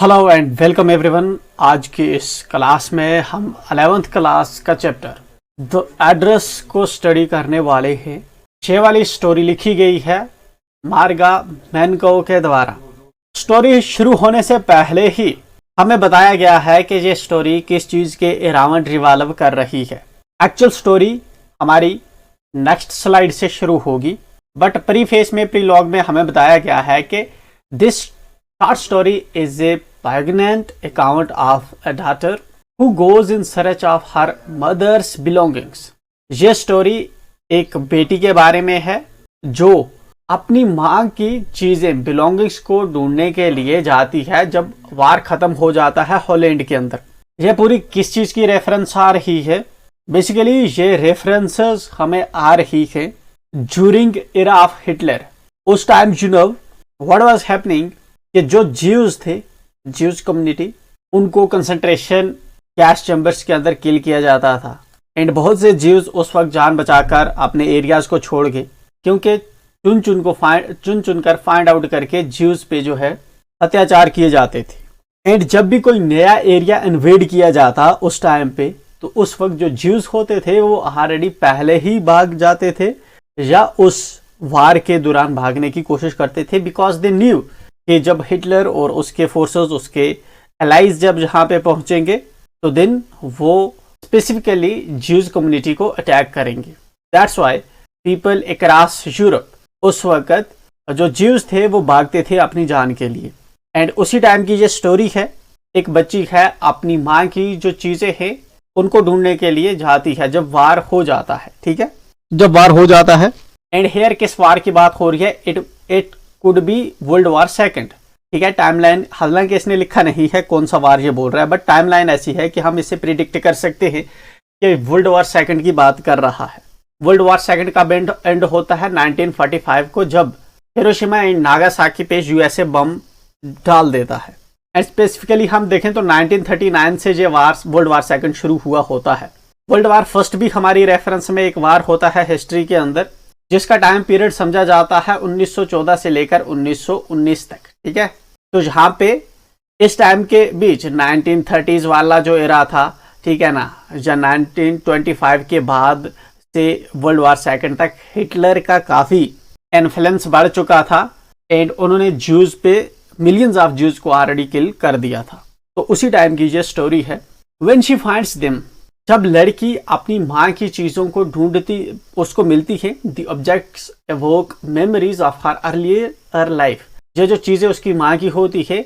Hello and welcome everyone. आज की इस क्लास में हम 11th क्लास का चैप्टर द एड्रेस को स्टडी करने वाले हैं। ये वाली स्टोरी लिखी गई है मार्गा मैनको के द्वारा। स्टोरी शुरू होने से पहले ही हमें बताया गया है कि ये स्टोरी किस चीज़ के अराउंड रिवॉल्व कर रही है। एक्चुअल स्टोरी हमारी नेक्स्ट स्लाइड से शुरू होगी, बट प्रीफेस में प्रीलॉग में हमें बताया गया है कि this short story is a poignant account of a daughter who goes in search of her mother's belongings। ये स्टोरी एक बेटी के बारे में है जो अपनी माँ की चीजें बिलोंगिंग्स को ढूंढने के लिए जाती है जब वार खत्म हो जाता है हॉलैंड के अंदर। यह पूरी किस चीज की रेफरेंस आ रही है? बेसिकली ये रेफरेंसेस हमें आ रही है ड्यूरिंग एरा ऑफ हिटलर। उस time you know what was happening कि जो ज्यूज थे, ज्यूज कम्युनिटी, उनको कंसंट्रेशन गैस चैम्बर्स के अंदर किल किया जाता था। एंड बहुत से ज्यूज उस वक्त जान बचाकर अपने एरियाज को छोड़ गए, क्योंकि चुन चुन कर फाइंड आउट करके ज्यूज पे जो है अत्याचार किए जाते थे। एंड जब भी कोई नया एरिया इन्वेड किया जाता उस टाइम पे, तो उस वक्त जो ज्यूज होते थे वो ऑलरेडी पहले ही भाग जाते थे या उस वार के दौरान भागने की कोशिश करते थे, बिकॉज दे न्यू कि जब हिटलर और उसके फोर्सेस, उसके एलाइज जब जहां पे पहुंचेंगे तो देन वो स्पेसिफिकली ज्यूज कम्युनिटी को अटैक करेंगे। That's why people across Europe उस वक्त जो ज्यूज थे वो भागते थे अपनी जान के लिए। एंड उसी टाइम की ये स्टोरी है। एक बच्ची है अपनी माँ की जो चीजें हैं उनको ढूंढने के लिए जाती है जब वार हो जाता है। ठीक है, जब वार हो जाता है। एंड हेयर किस वार की बात हो रही है? It could be world war second. ठीक है, टाइमलाइन हालांकि इसने लिखा नहीं है कौन सा वार ये बोल रहा है, बट टाइमलाइन ऐसी है कि हम इसे प्रिडिक्ट कर सकते हैं कि वर्ल्ड वार सेकंड की बात कर रहा है। वर्ल्ड वार सेकंड का एंड होता है 1945 को, जब हिरोशिमा एंड नागासाकी पे यूएसए बम डाल देता है। एंड स्पेसिफिकली हम देखें तो 1939 से ये वार वर्ल्ड वार सेकंड शुरू हुआ होता है। वर्ल्ड वार फर्स्ट भी हमारी रेफरेंस में एक वार होता है हिस्ट्री के अंदर, जिसका टाइम पीरियड समझा जाता है 1914 से लेकर 1919 तक। ठीक है, तो जहां पे इस टाइम के बीच 1930s वाला जो एरा था, ठीक है ना, या 1925 के बाद से वर्ल्ड वार सेकंड तक हिटलर का काफी इन्फ्लुएंस बढ़ चुका था। एंड उन्होंने ज्यूज पे मिलियंस ऑफ ज्यूज को ऑलरेडी किल कर दिया था। तो उसी टाइम की ये स्टोरी है। व्हेन शी फाइंड्स देम, जब लड़की अपनी माँ की चीजों को ढूंढती, उसको मिलती है, the objects evoke memories of her earlier life. ये जो चीजें उसकी माँ की होती है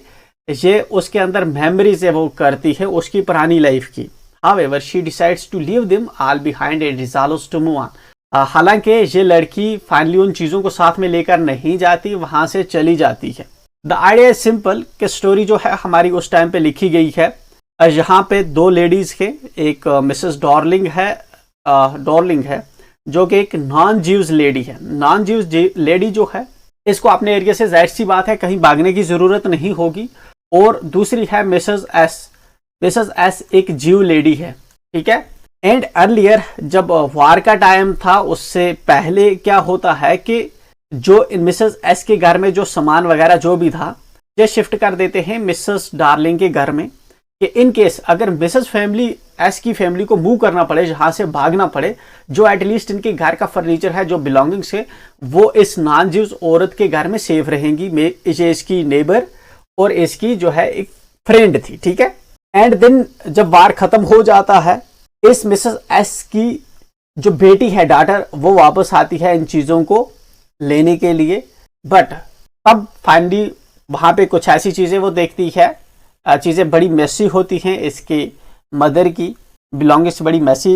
ये उसके अंदर मेमोरीज एवोक करती है उसकी पुरानी लाइफ की। However she decides to leave them all behind and resolves to move on. हालांकि ये लड़की फाइनली उन चीजों को साथ में लेकर नहीं जाती, वहां से चली जाती है। द आइडिया इज सिंपल कि स्टोरी जो है हमारी उस टाइम पे लिखी गई है। यहाँ पे दो लेडीज है, एक मिसेस डॉर्लिंग है जो कि एक नॉन ज्यूज लेडी है। नॉन ज्यूज लेडी जो है इसको अपने एरिया से जाहिर सी बात है कहीं भागने की जरूरत नहीं होगी। और दूसरी है मिसेस एस एक ज्यू लेडी है। ठीक है, एंड अर्लियर जब वार का टाइम था उससे पहले क्या होता है कि जो इन मिसेस एस के घर में जो सामान वगैरह जो भी था ये शिफ्ट कर देते हैं मिसेस डार्लिंग के घर में, कि इन केस अगर मिसेस फैमिली एस की फैमिली को मूव करना पड़े, जहां से भागना पड़े, जो एटलीस्ट इनके घर का फर्नीचर है, जो बिलोंगिंग्स है, वो इस नॉन ज्यूज औरत के घर में सेफ रहेंगी। ये इसकी नेबर और इसकी जो है एक फ्रेंड थी। ठीक है, एंड देन जब वार खत्म हो जाता है, इस मिसेस एस की जो बेटी है, डॉटर, वो वापस आती है इन चीजों को लेने के लिए। बट तब फाइनली वहां पे कुछ ऐसी चीजें वो देखती है, चीज़ें बड़ी मैसी होती हैं। इसके मदर की बिलोंगिंग्स बड़ी मैसी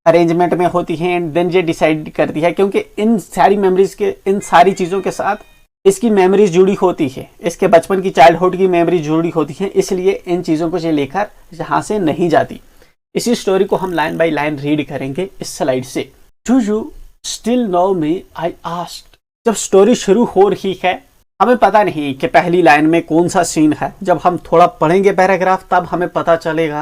अरेंजमेंट में होती हैं। एंड देन ये डिसाइड करती है, क्योंकि इन सारी मेमोरीज के, इन सारी चीज़ों के साथ इसकी मेमोरीज जुड़ी होती है, इसके बचपन की चाइल्डहुड की मेमोरीज जुड़ी होती हैं, इसलिए इन चीज़ों को ये लेकर यहाँ से नहीं जाती। इसी स्टोरी को हम लाइन बाय लाइन रीड करेंगे इस स्लाइड से। Do you still know me I asked. जब स्टोरी शुरू हो रही है हमें पता नहीं कि पहली लाइन में कौन सा सीन है। जब हम थोड़ा पढ़ेंगे पैराग्राफ तब हमें पता चलेगा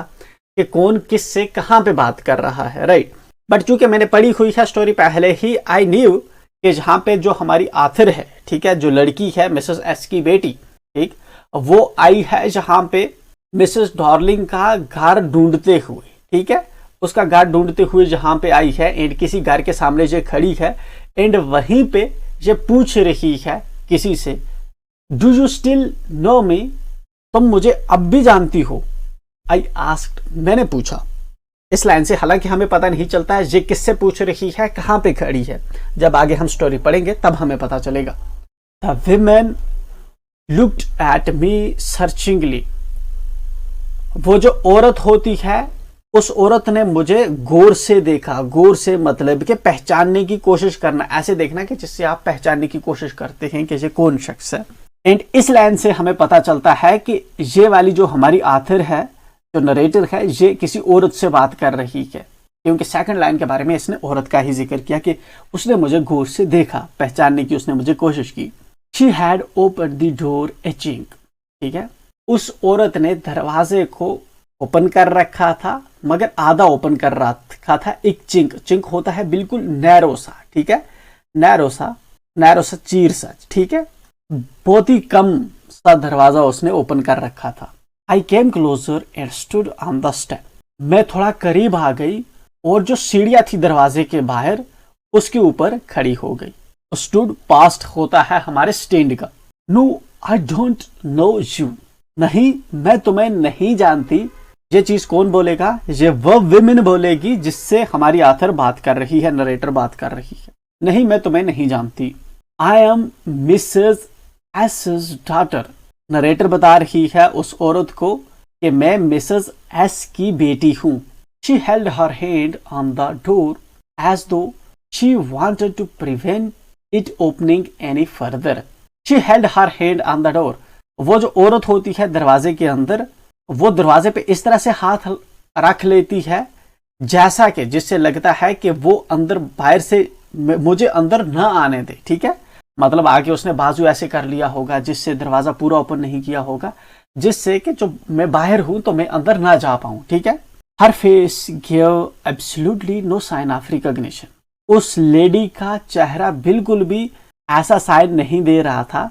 कि कौन किस से कहाँ पे बात कर रहा है, राइट। बट चूंकि मैंने पढ़ी हुई है स्टोरी पहले ही, आई न्यू कि जहाँ पे जो हमारी आथर है, ठीक है, जो लड़की है मिसेस एस की बेटी, ठीक, वो आई है जहां पे मिसेस डॉर्लिंग का घर ढूंढते हुए, ठीक है, उसका घर ढूंढते हुए जहां पे आई है एंड किसी घर के सामने जो खड़ी है एंड वहीं पे ये पूछ रही है किसी से, डू यू स्टिल नो मी, तुम मुझे अब भी जानती हो। आई आस्क्ड, मैंने पूछा। इस लाइन से हालांकि हमें पता नहीं चलता है ये किससे पूछ रही है, कहां पे खड़ी है। जब आगे हम स्टोरी पढ़ेंगे तब हमें पता चलेगा। The women looked at me searchingly, वो जो औरत होती है उस औरत ने मुझे गौर से देखा। गौर से मतलब कि पहचानने की कोशिश करना, ऐसे देखना कि जिससे आप पहचानने की कोशिश करते हैं कि ये कौन शख्स है। एंड इस लाइन से हमें पता चलता है कि ये वाली जो हमारी आथर है, जो नरेटर है, ये किसी औरत से बात कर रही है, क्योंकि सेकंड लाइन के बारे में इसने औरत का ही जिक्र किया कि उसने मुझे गौर से देखा, पहचानने की उसने मुझे कोशिश की। She had open the door A chink, ठीक है, उस औरत ने दरवाजे को ओपन कर रखा था मगर आधा ओपन कर रखा था। एक चिंक, चिंक होता है बिल्कुल नैरो सा, ठीक है, नैरो सा चीर सा, ठीक है, बहुत ही कम सा दरवाजा उसने ओपन कर रखा था। I came closer and stood on the step, मैं थोड़ा करीब आ गई और जो सीढ़ियां थी दरवाजे के बाहर उसके ऊपर खड़ी हो गई। स्टूड पास्ट होता है हमारे स्टैंड का। No I don't know you, नहीं मैं तुम्हें नहीं जानती। ये चीज कौन बोलेगा? ये वह विमेन बोलेगी जिससे हमारी आथर बात कर रही है, नरेटर बात कर रही है। नहीं मैं तुम्हें नहीं जानती। I am Mrs S daughter, narrator बता रही है उस औरत को कि मैं मिसेस एस की बेटी हूं। She held her hand on the door as though she wanted to prevent it opening any further. She held her hand on the door, वो जो औरत होती है दरवाजे के अंदर, वो दरवाजे पे इस तरह से हाथ रख लेती है जैसा कि जिससे लगता है कि वो अंदर बाहर से मुझे अंदर न आने दे, ठीक है, मतलब आगे उसने बाजू ऐसे कर लिया होगा जिससे दरवाजा पूरा ओपन नहीं किया होगा, जिससे कि जो मैं बाहर हूं तो मैं अंदर ना जा पाऊं, ठीक है। Her face give absolutely no sign of recognition, उस लेडी का चेहरा बिल्कुल भी ऐसा साइन नहीं दे रहा था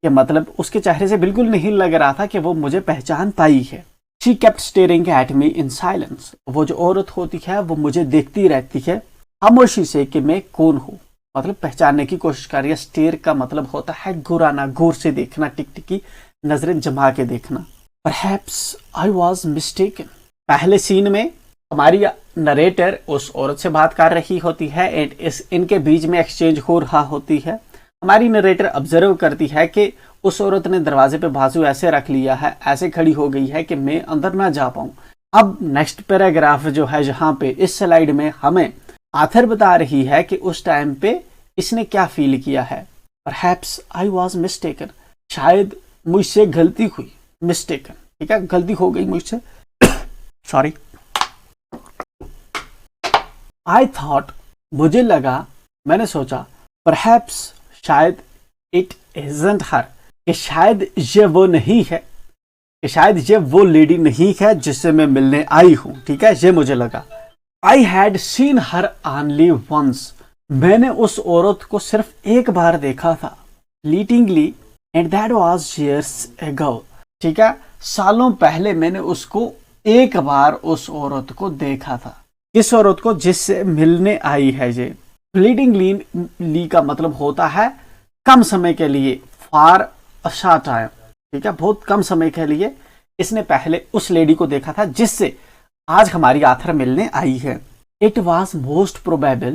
कि मतलब उसके चेहरे से बिल्कुल नहीं लग रहा था कि वो मुझे पहचान पाई है। She kept staring at me in silence, वो जो औरत होती है वो मुझे देखती रहती है खामोशी से कि मैं कौन हूं, मतलब पहचानने की कोशिश कर रही है। स्टेयर का मतलब होता है घुराना, गौर से देखना, टिकटिकी नजरें जमा के देखना। परहैप्स आई वॉज मिस्टेकन, पहले सीन में हमारी नरेटर उस औरत से बात कर रही होती है एंड इनके बीच में एक्सचेंज हो रहा होती है। हमारी नरेटर ऑब्जर्व करती है कि उस औरत ने दरवाजे पे बाजू ऐसे रख लिया है, ऐसे खड़ी हो गई है कि मैं अंदर ना जा पाऊं। अब नेक्स्ट पैराग्राफ जो है जहां पे इस स्लाइड में हमें आथर बता रही है कि उस टाइम पे इसने क्या फील किया है। परहैप्स आई वॉज मिस्टेकन, शायद मुझसे गलती हुई, मिस्टेकन, ठीक है, गलती हो गई मुझसे, सॉरी। आई थॉट, मुझे लगा, मैंने सोचा, परहैप्स शायद इट इजंट हर, कि शायद ये वो नहीं है, कि शायद ये वो लेडी नहीं है जिससे मैं मिलने आई हूं, ठीक है, ये मुझे लगा। I had seen her only once, मैंने उस औरत को सिर्फ एक बार देखा था, fleetingly, and that was years ago, ठीक है, सालों पहले मैंने उसको एक बार उस औरत को देखा था। किस औरत को? जिससे मिलने आई है ये। फ्लीटिंगली का मतलब होता है कम समय के लिए, फॉर अ शॉर्ट टाइम, ठीक है, बहुत कम समय के लिए इसने पहले उस लेडी को देखा था जिससे आज हमारी आथर मिलने आई है। It was most probable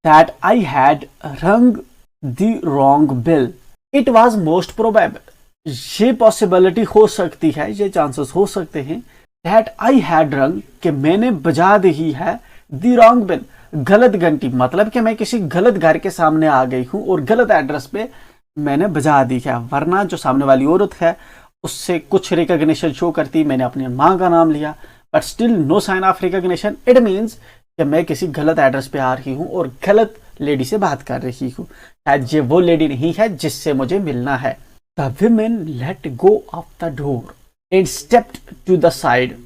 that I had rung the wrong bell, it was most probable, ये पॉसिबिलिटी हो सकती है, ये चांसेस हो सकते हैं, दैट आई हैड रंग, कि मैंने बजा दी है, द रॉन्ग बेल, गलत घंटी, मतलब कि मैं किसी गलत घर के सामने आ गई हूं और गलत एड्रेस पे मैंने बजा दी है, वरना जो सामने वाली औरत है उससे कुछ रिकॉग्निशन शो करती, मैंने अपनी माँ का नाम लिया, but still no sign of recognition. It means कि मैं किसी गलत एड्रेस पे आ रही हूँ और गलत लेडी से बात कर रही हूँ, शायद ये वो लेडी नहीं है जिससे मुझे मिलना है। The women let go of the door and stepped to the side,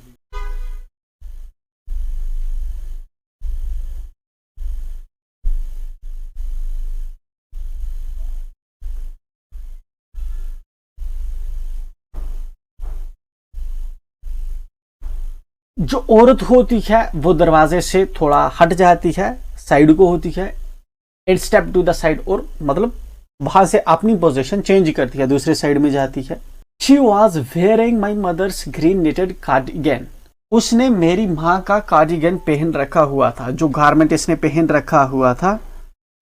जो औरत होती है वो दरवाजे से थोड़ा हट जाती है, साइड को होती है, and step to the side, और मतलब वहां से अपनी पोजीशन चेंज करती है, दूसरे साइड में जाती है। She was wearing my mother's green knitted cardigan. उसने मेरी माँ का कार्डिगन पहन रखा हुआ था। जो गारमेंट इसने पहन रखा हुआ था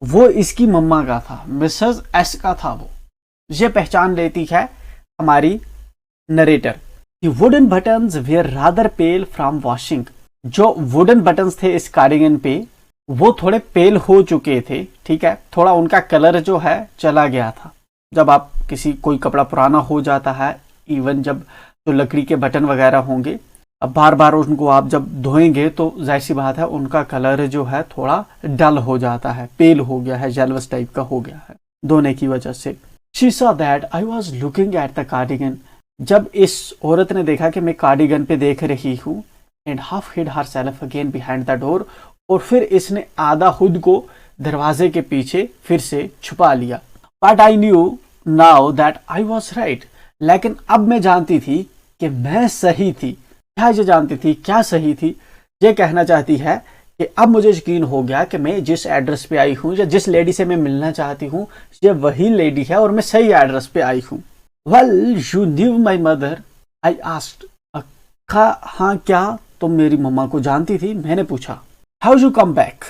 वो इसकी मम्मा का था, मिसेस एस का था वो। ये पहचान लेती है हमारी narrator. Wooden buttons were rather pale from washing. जो वुडन बटन्स थे इस कार्डिगन पे वो थोड़े पेल हो चुके थे, ठीक है, थोड़ा उनका कलर जो है चला गया था। जब आप किसी कोई कपड़ा पुराना हो जाता है, इवन जब जो लकड़ी के बटन वगैरह होंगे, अब बार बार उनको आप जब धोएंगे तो जाहिर सी बात है उनका कलर जो है थोड़ा डल हो जाता है, पेल हो गया है, जेलवस टाइप का हो गया है धोने की वजह से। She saw that I was looking at the cardigan. जब इस औरत ने देखा कि मैं कार्डिगन पे देख रही हूँ, and half hid herself again behind the door, और फिर इसने आधा खुद को दरवाजे के पीछे फिर से छुपा लिया। But I knew now that I was right. लेकिन अब मैं जानती थी कि मैं सही थी। क्या ये जानती थी, क्या सही थी? ये कहना चाहती है कि अब मुझे यकीन हो गया कि मैं जिस एड्रेस पे आई हूँ या जिस लेडी से मैं मिलना चाहती हूँ ये वही लेडी है और मैं सही एड्रेस पे आई हूँ। Well you knew my mother, I asked. हाँ, क्या तुम मेरी मम्मा को जानती थी? मैंने पूछा। हाउ यू कम बैक,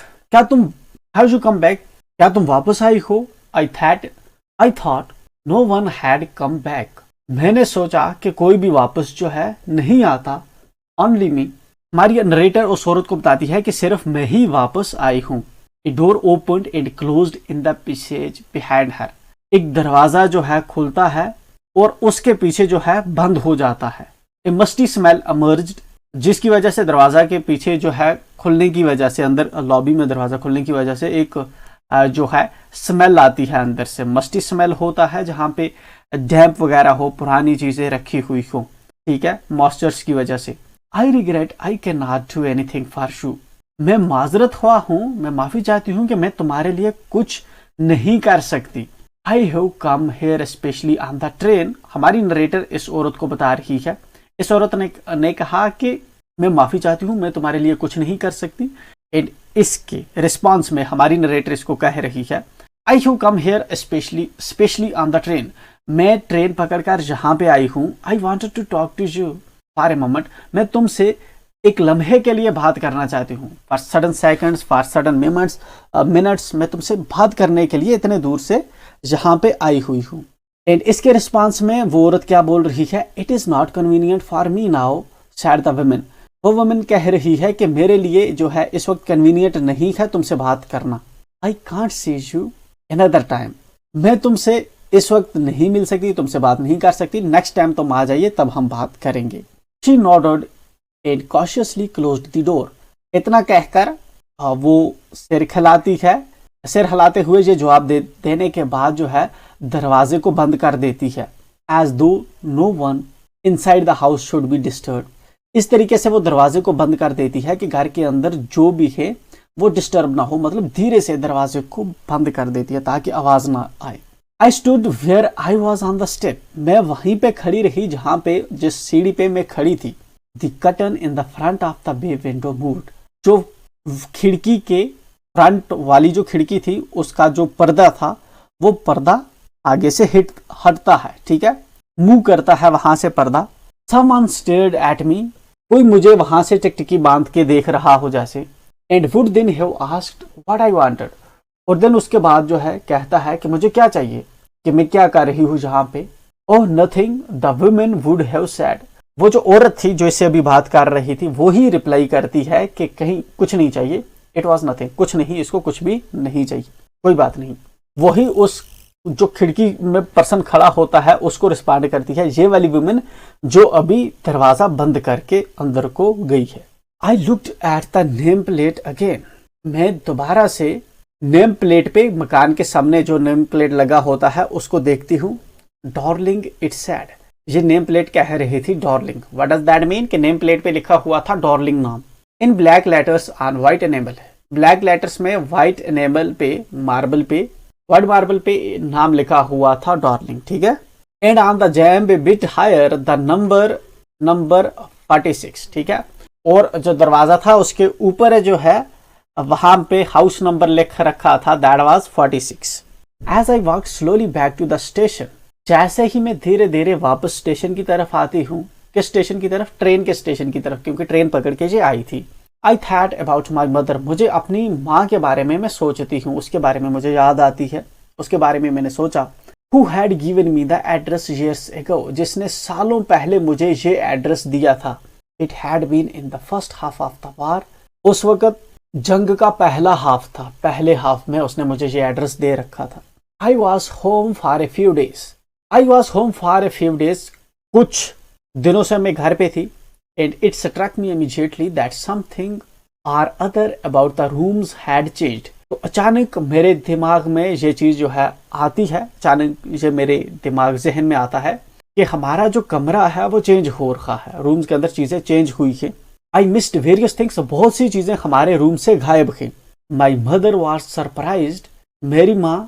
क्या तुम वापस आई हो? I thought no one had come back. मैंने सोचा कि कोई भी वापस जो है नहीं आता। Only me. हमारी नरेटर उस औरत को बताती है कि सिर्फ मैं ही वापस आई हूँ। A door opened and closed in the passage behind her. एक दरवाजा जो है खुलता है और उसके पीछे जो है बंद हो जाता है। ए मस्टी स्मेल इमर्ज्ड, जिसकी वजह से दरवाजा के पीछे जो है खुलने की वजह से, अंदर लॉबी में दरवाजा खुलने की वजह से एक जो है स्मेल आती है अंदर से। मस्टी स्मेल होता है जहाँ पे डैम्प वगैरह हो, पुरानी चीजें रखी हुई हो, ठीक है, मॉइस्चर्स की वजह से। I regret I can not do anything for you. मैं माजरत हुआ हूँ, मैं माफी चाहती हूँ कि मैं तुम्हारे लिए कुछ नहीं कर सकती। आई have come here specially on the train. हमारी नरेटर इस औरत को बता रही है। इस औरत ने कहा कि मैं माफी चाहती हूँ, मैं तुम्हारे लिए कुछ नहीं कर सकती। एंड इसके रिस्पॉन्स में हमारी नरेटर इसको कह रही है, I have come here specially on the train. मैं ट्रेन पकड़कर जहां पे आई हूँ। I wanted to talk to you for a moment. मैं तुमसे एक लम्हे के लिए बात करना चाहती हूँ। For sudden seconds, for sudden minutes, मैं तुमसे बात करने के लिए इतने दूर से यहाँ पे आई हुई हूँ। एंड इसके रिस्पॉन्स में वो औरत क्या बोल रही है? It is not convenient for me now sad the women. वो वुमेन कह रही है कि मेरे लिए जो है इस वक्त कन्वीनियंट नहीं है तुमसे बात करना। I can't see you another time. मैं तुमसे इस वक्त नहीं मिल सकती, तुमसे बात नहीं कर सकती। नेक्स्ट टाइम तुम आ जाइए, तब हम बात करेंगे। She nodded and cautiously closed the door. इतना कहकर वो सिर हिलाती है। सिर हिलाते हुए ये जवाब देने के बाद जो है दरवाजे को बंद कर देती है। As though no one inside the house should be disturb. इस तरीके से वो दरवाजे को बंद कर देती है कि घर के अंदर जो भी है वो डिस्टर्ब ना हो, मतलब धीरे से दरवाजे को बंद कर देती है ताकि आवाज ना आए। I stood where I was on the step. मैं वहीं पे खड़ी रही जहां पे, जिस सीढ़ी पे मैं खड़ी थी। The curtain in the front of the bay window moved. जो खिड़की के फ्रंट वाली जो खिड़की थी उसका जो पर्दा था वो पर्दा आगे से हटता है, ठीक है, मूव करता है वहां से पर्दा। Someone stared at me. कोई मुझे वहां से टिकटिकी बांध के देख रहा हो जैसे। And would then have asked what I wanted. और देन उसके बाद जो है कहता है कि मुझे क्या चाहिए, कि मैं क्या कर रही हूँ जहां पे। Oh nothing the women would have said. वो जो औरत थी जो इससे अभी बात कर रही थी वो ही रिप्लाई करती है कि कहीं कुछ नहीं चाहिए। इट वॉज नथिंग, कुछ नहीं, इसको कुछ भी नहीं चाहिए, कोई बात नहीं। वही उस जो खिड़की में पर्सन खड़ा होता है उसको रिस्पॉन्ड करती है, ये वाली वुमेन जो अभी दरवाजा बंद करके अंदर को गई है। I looked at the name plate again. मैं दोबारा से नेम प्लेट पे, मकान के सामने जो नेम प्लेट लगा होता है उसको देखती हूँ। Darling it said. ये नेम प्लेट कह रही थी darling. What does that mean? कि नेम प्लेट पे लिखा हुआ था डार्लिंग नाम in black letters on white enamel. Black letters में व्हाइट एनेबल पे, मार्बल पे, व्हाइट मार्बल पे नाम लिखा हुआ था डार्लिंग, ठीक है। And on the jamb bit higher the number 46, ठीक है। और जो दरवाजा था उसके ऊपर जो है वहां पे हाउस नंबर लिख रखा था, that was 46। As I walk slowly back to the station, जैसे ही मैं धीरे धीरे वापस स्टेशन की तरफ आती हूँ, किस स्टेशन की तरफ, ट्रेन के स्टेशन की तरफ, क्योंकि ट्रेन पकड़ के जो आई थी। I thought about my mother, मुझे अपनी माँ के बारे में मैं सोचती हूँ, उसके बारे में मुझे याद आती है, उसके बारे में मैंने सोचा। Who had given me the address years ago, जिसने सालों पहले मुझे ये एड्रेस दिया था। It had been in the first half of the war, उस वक्त जंग का पहला हाफ था, पहले हाफ में उसने मुझे ये एड्रेस दे रखा था। I was home for a few days, I was home for a few days, कुछ दिनों से मैं घर पे थी। And it struck me immediately that something or other about the rooms had changed. तो अचानक मेरे दिमाग में ये चीज जो है आती है, अचानक ये मेरे दिमाग जहन में आता है कि हमारा जो कमरा है वो चेंज हो रहा है, रूम्स के अंदर चीजें चेंज हुई है। आई मिस्ड वेरियस थिंग्स, बहुत सी चीजें हमारे रूम से गायब हैं। माई मदर वॉज सरप्राइज्ड, मेरी माँ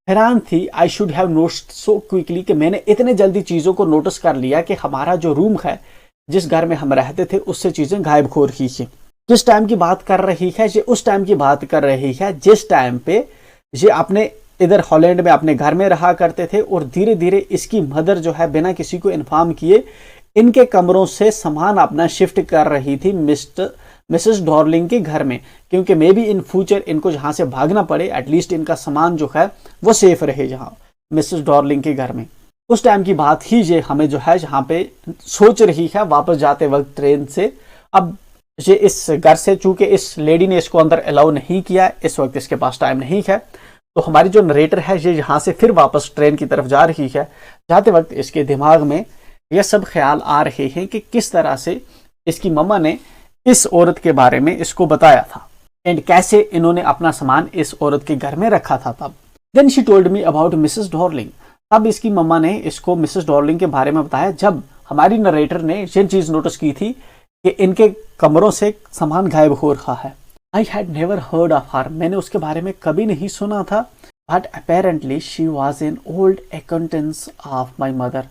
हैरान थी। I should have noticed so quickly, कि मैंने इतने जल्दी चीजों को नोटिस कर लिया कि हमारा जो रूम है, जिस घर में हम रहते थे, उससे चीजें गायब हो रही है। किस टाइम की बात कर रही है ये? उस टाइम की बात कर रही है जिस टाइम पे ये अपने इधर हॉलैंड में अपने घर में रहा करते थे, और धीरे धीरे इसकी मदर जो है बिना किसी को इन्फॉर्म किए इनके कमरों से सामान अपना शिफ्ट कर रही थी मिसेस डॉर्लिंग के घर में, क्योंकि मे बी इन फ्यूचर इनको जहां से भागना पड़े, एटलीस्ट इनका सामान जो है वो सेफ रहे जहां मिसेस डॉर्लिंग के घर में। उस टाइम की बात ही ये हमें जो है जहां पे सोच रही है वापस जाते वक्त ट्रेन से। अब ये इस घर से, चूंकि इस लेडी ने इसको अंदर अलाउ नहीं किया, इस वक्त इसके पास टाइम नहीं है, तो हमारी जो नरेटर है ये यहाँ से फिर वापस ट्रेन की तरफ जा रही है। जाते वक्त इसके दिमाग में ये सब ख्याल आ रहे हैं कि किस तरह से इसकी मम्मा ने इस औरत के बारे में इसको बताया था, एंड कैसे इन्होंने अपना सामान इस औरत के घर में रखा था। तब then she told me about Mrs Darling, अब इसकी मम्मा ने इसको मिसेस डॉर्लिंग के बारे में बताया, जब हमारी नरेटर ने ये चीज नोटिस की थी कि इनके कमरों से सामान गायब हो रहा है। I had never heard of her, मैंने उसके बारे में कभी नहीं सुना था। But apparently she was an old accountancy of my mother,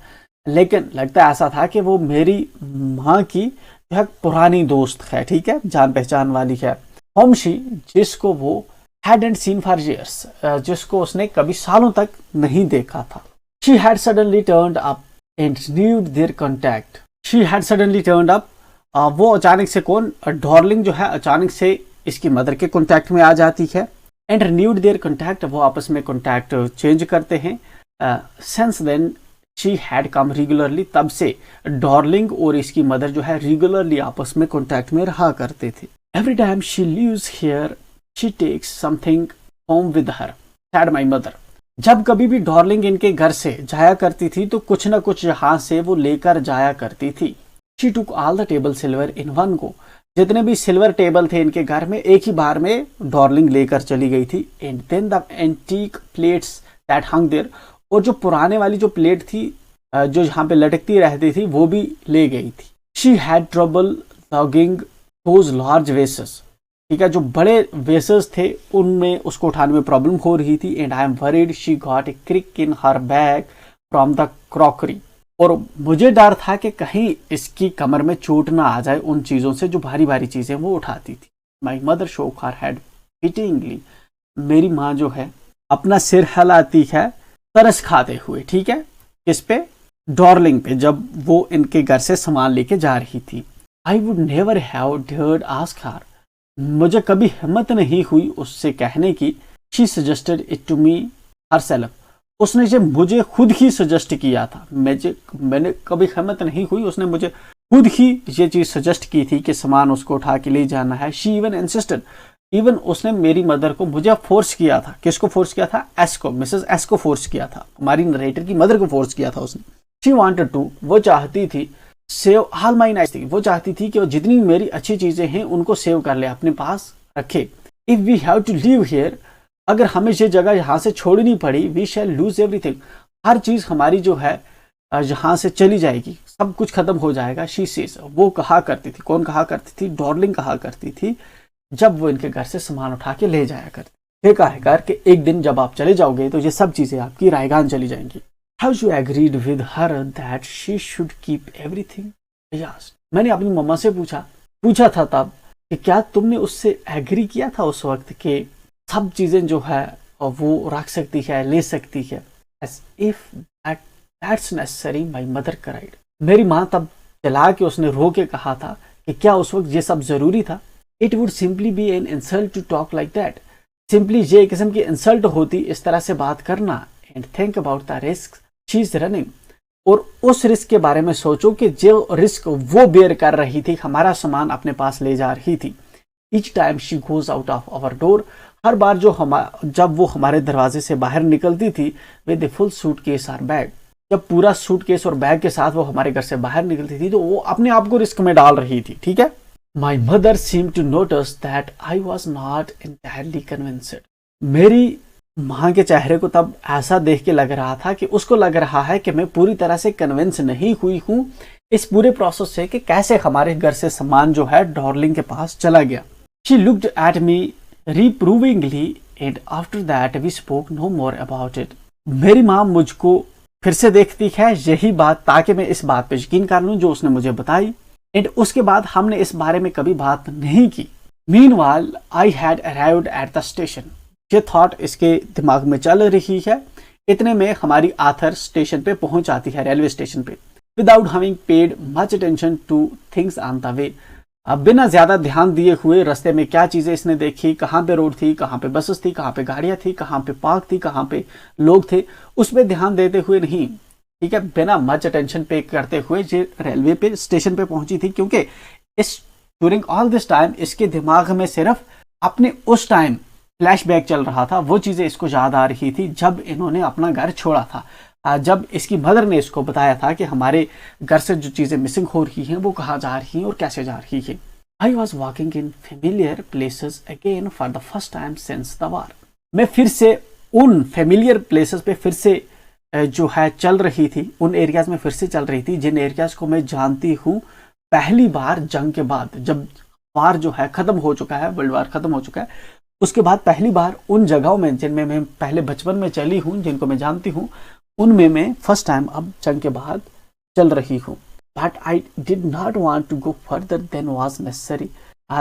लेकिन लगता ऐसा था कि वो मेरी माँ की जो है पुरानी दोस्त है, ठीक है, जान पहचान वाली है। होम शी, जिसको वो hadn't seen for years, जिसको उसने कभी सालों तक नहीं देखा था। She had suddenly turned up and renewed their contact. She had suddenly turned up, वो अचानक से कौन, डॉर्लिंग जो है अचानक से इसकी मदर के कांटेक्ट में आ जाती है। एंड renewed their contact, वो आपस में कांटेक्ट चेंज करते हैं। Since then she had come regularly, तब से डॉर्लिंग और इसकी मदर जो है रेगुलरली आपस में कांटेक्ट में रहा करते थे। Every time she lives here, she takes something home with her, said my mother. जब कभी भी डॉर्लिंग इनके घर से जाया करती थी तो कुछ ना कुछ यहाँ से वो लेकर जाया करती थी। She took all the table silver in one go. जितने भी सिल्वर टेबल थे इनके घर में एक ही बार में डॉर्लिंग लेकर चली गई थी। And then the antique plates that hung there, और जो पुराने वाली जो प्लेट थी जो यहाँ पे लटकती रहती थी वो भी ले गई थी। She had trouble lugging those large vases, ठीक है, जो बड़े वेसल्स थे उनमें उसको उठाने में प्रॉब्लम हो रही थी। And I am worried she got a crick in her bag from the crockery, और मुझे डर था कि कहीं इसकी कमर में चोट ना आ जाए उन चीजों से जो भारी भारी चीजें वो उठाती थी। माई मदर शोक हर हेड पिटिंगली, मेरी माँ जो है अपना सिर हिलाती है तरस खाते हुए, ठीक है, किस पे, डॉर्लिंग पे, जब वो इनके घर से सामान लेके जा रही थी। I would never have dared ask her, मुझे कभी हिम्मत नहीं हुई उससे कहने की। She suggested it to me herself, उसने जो मुझे खुद ही सजेस्ट किया था, मैंने कभी हिम्मत नहीं हुई, उसने मुझे खुद ही ये चीज सजेस्ट की थी कि सामान उसको उठा के ले जाना है। शी इवन इंसिस्टेड, इवन उसने मेरी मदर को, मुझे फोर्स किया था, किसको फोर्स किया था, एस को, मिसेस एस को फोर्स किया था, हमारी नरेटर की मदर को फोर्स किया था उसने। शी वांटेड टू, वो चाहती थी, save all my nice thing, वो चाहती थी कि वो जितनी मेरी अच्छी चीजें हैं उनको सेव कर ले, अपने पास रखे। If we have to live here, अगर हमें ये जगह यहाँ से छोड़नी पड़ी, वी शैल लूज एवरीथिंग, हर चीज हमारी जो है यहाँ से चली जाएगी, सब कुछ खत्म हो जाएगा। शी सेज, वो कहा करती थी, कौन कहा करती थी, डॉर्लिंग कहा करती थी, जब वो इनके घर से सामान उठा के ले जाया करती। ये कहा कर कि एक दिन जब आप चले जाओगे तो ये सब चीजें आपकी रायगान चली जाएंगी। How you agreed with her that she should keep everything? I asked. मैंने अपनी मम्मा से पूछा पूछा था तब कि क्या तुमने उससे एग्री किया था उस वक्त कि सब चीजें जो है वो रख सकती है, ले सकती है। As if that's necessary my mother cried. मेरी माँ तब चला के उसने रो के कहा था कि क्या उस वक्त ये सब जरूरी था। It would simply be an insult to talk like that. Simply ये एक किस्म की इंसल्ट होती इस तरह से बात करना। And think about the risk she is running. और उस रिस्क के बारे में सोचो कि जो रिस्क वो बेयर कर रही थी, हमारा सामान अपने पास ले जा रही थी। Each time she goes out of our door. हर बार जब वो हमारे दरवाजे से बाहर निकलती थी विद ए फुल सूटकेस और बैग, जब पूरा सूटकेस और बैग के साथ वो हमारे घर से बाहर निकलती थी तो वो अपने आप को रिस्क में डाल रही थी। ठीक है। My mother seem to notice that I was not entirely convinced. मेरी माँ के चेहरे को तब ऐसा देख के लग रहा था कि उसको लग रहा है कि मैं पूरी तरह से कन्विंस नहीं हुई हूं इस पूरे प्रोसेस से कि कैसे हमारे घर से सामान जो है डार्लिंग के पास चला गया। She looked at me reprovingly and after that we spoke no more about it. मेरी माँ मुझको फिर से देखती है यही बात ताकि मैं इस बात पे यकीन कर लूं जो उसने मुझे बताई। एंड उसके बाद हमने इस बारे में कभी बात नहीं की। Meanwhile I had arrived at the station. ये थॉट इसके दिमाग में चल रही है। इतने में हमारी आथर स्टेशन पे पहुंच जाती है, रेलवे स्टेशन पे। Without having paid much attention two things on the way. अब बिना ज्यादा ध्यान दिए हुए रास्ते में क्या चीजें इसने देखी, कहाँ पे रोड थी, कहाँ पे बसेस थी, कहाँ पे गाड़ियां थी, कहाँ पे पार्क थी, कहाँ पे लोग थे, उस पर ध्यान देते हुए नहीं। ठीक है, बिना मच अटेंशन पे करते हुए ये रेलवे पे स्टेशन पे पहुंची थी, क्योंकि इस ड्यूरिंग ऑल दिस टाइम इसके दिमाग में सिर्फ अपने उस टाइम फ्लैशबैक चल रहा था। वो चीजें इसको याद आ रही थी जब इन्होंने अपना घर छोड़ा था, जब इसकी मदर ने इसको बताया था कि हमारे घर से जो चीजें मिसिंग हो रही हैं वो कहाँ जा रही हैं और कैसे जा रही है। I was walking in familiar places again for the first time since the war. मैं फिर से उन फेमिलियर प्लेसेस पे फिर से जो है चल रही थी, उन एरियाज में फिर से चल रही थी जिन एरियाज को मैं जानती हूँ पहली बार जंग के बाद, जब वार जो है खत्म हो चुका है, वर्ल्ड वार खत्म हो चुका है, उसके बाद पहली बार उन जगहों में जिनमें मैं पहले बचपन में चली हूँ, जिनको मैं जानती हूँ, उनमें मैं फर्स्ट टाइम अब जंग के बाद चल रही हूँ। But I did not want to go further than was necessary.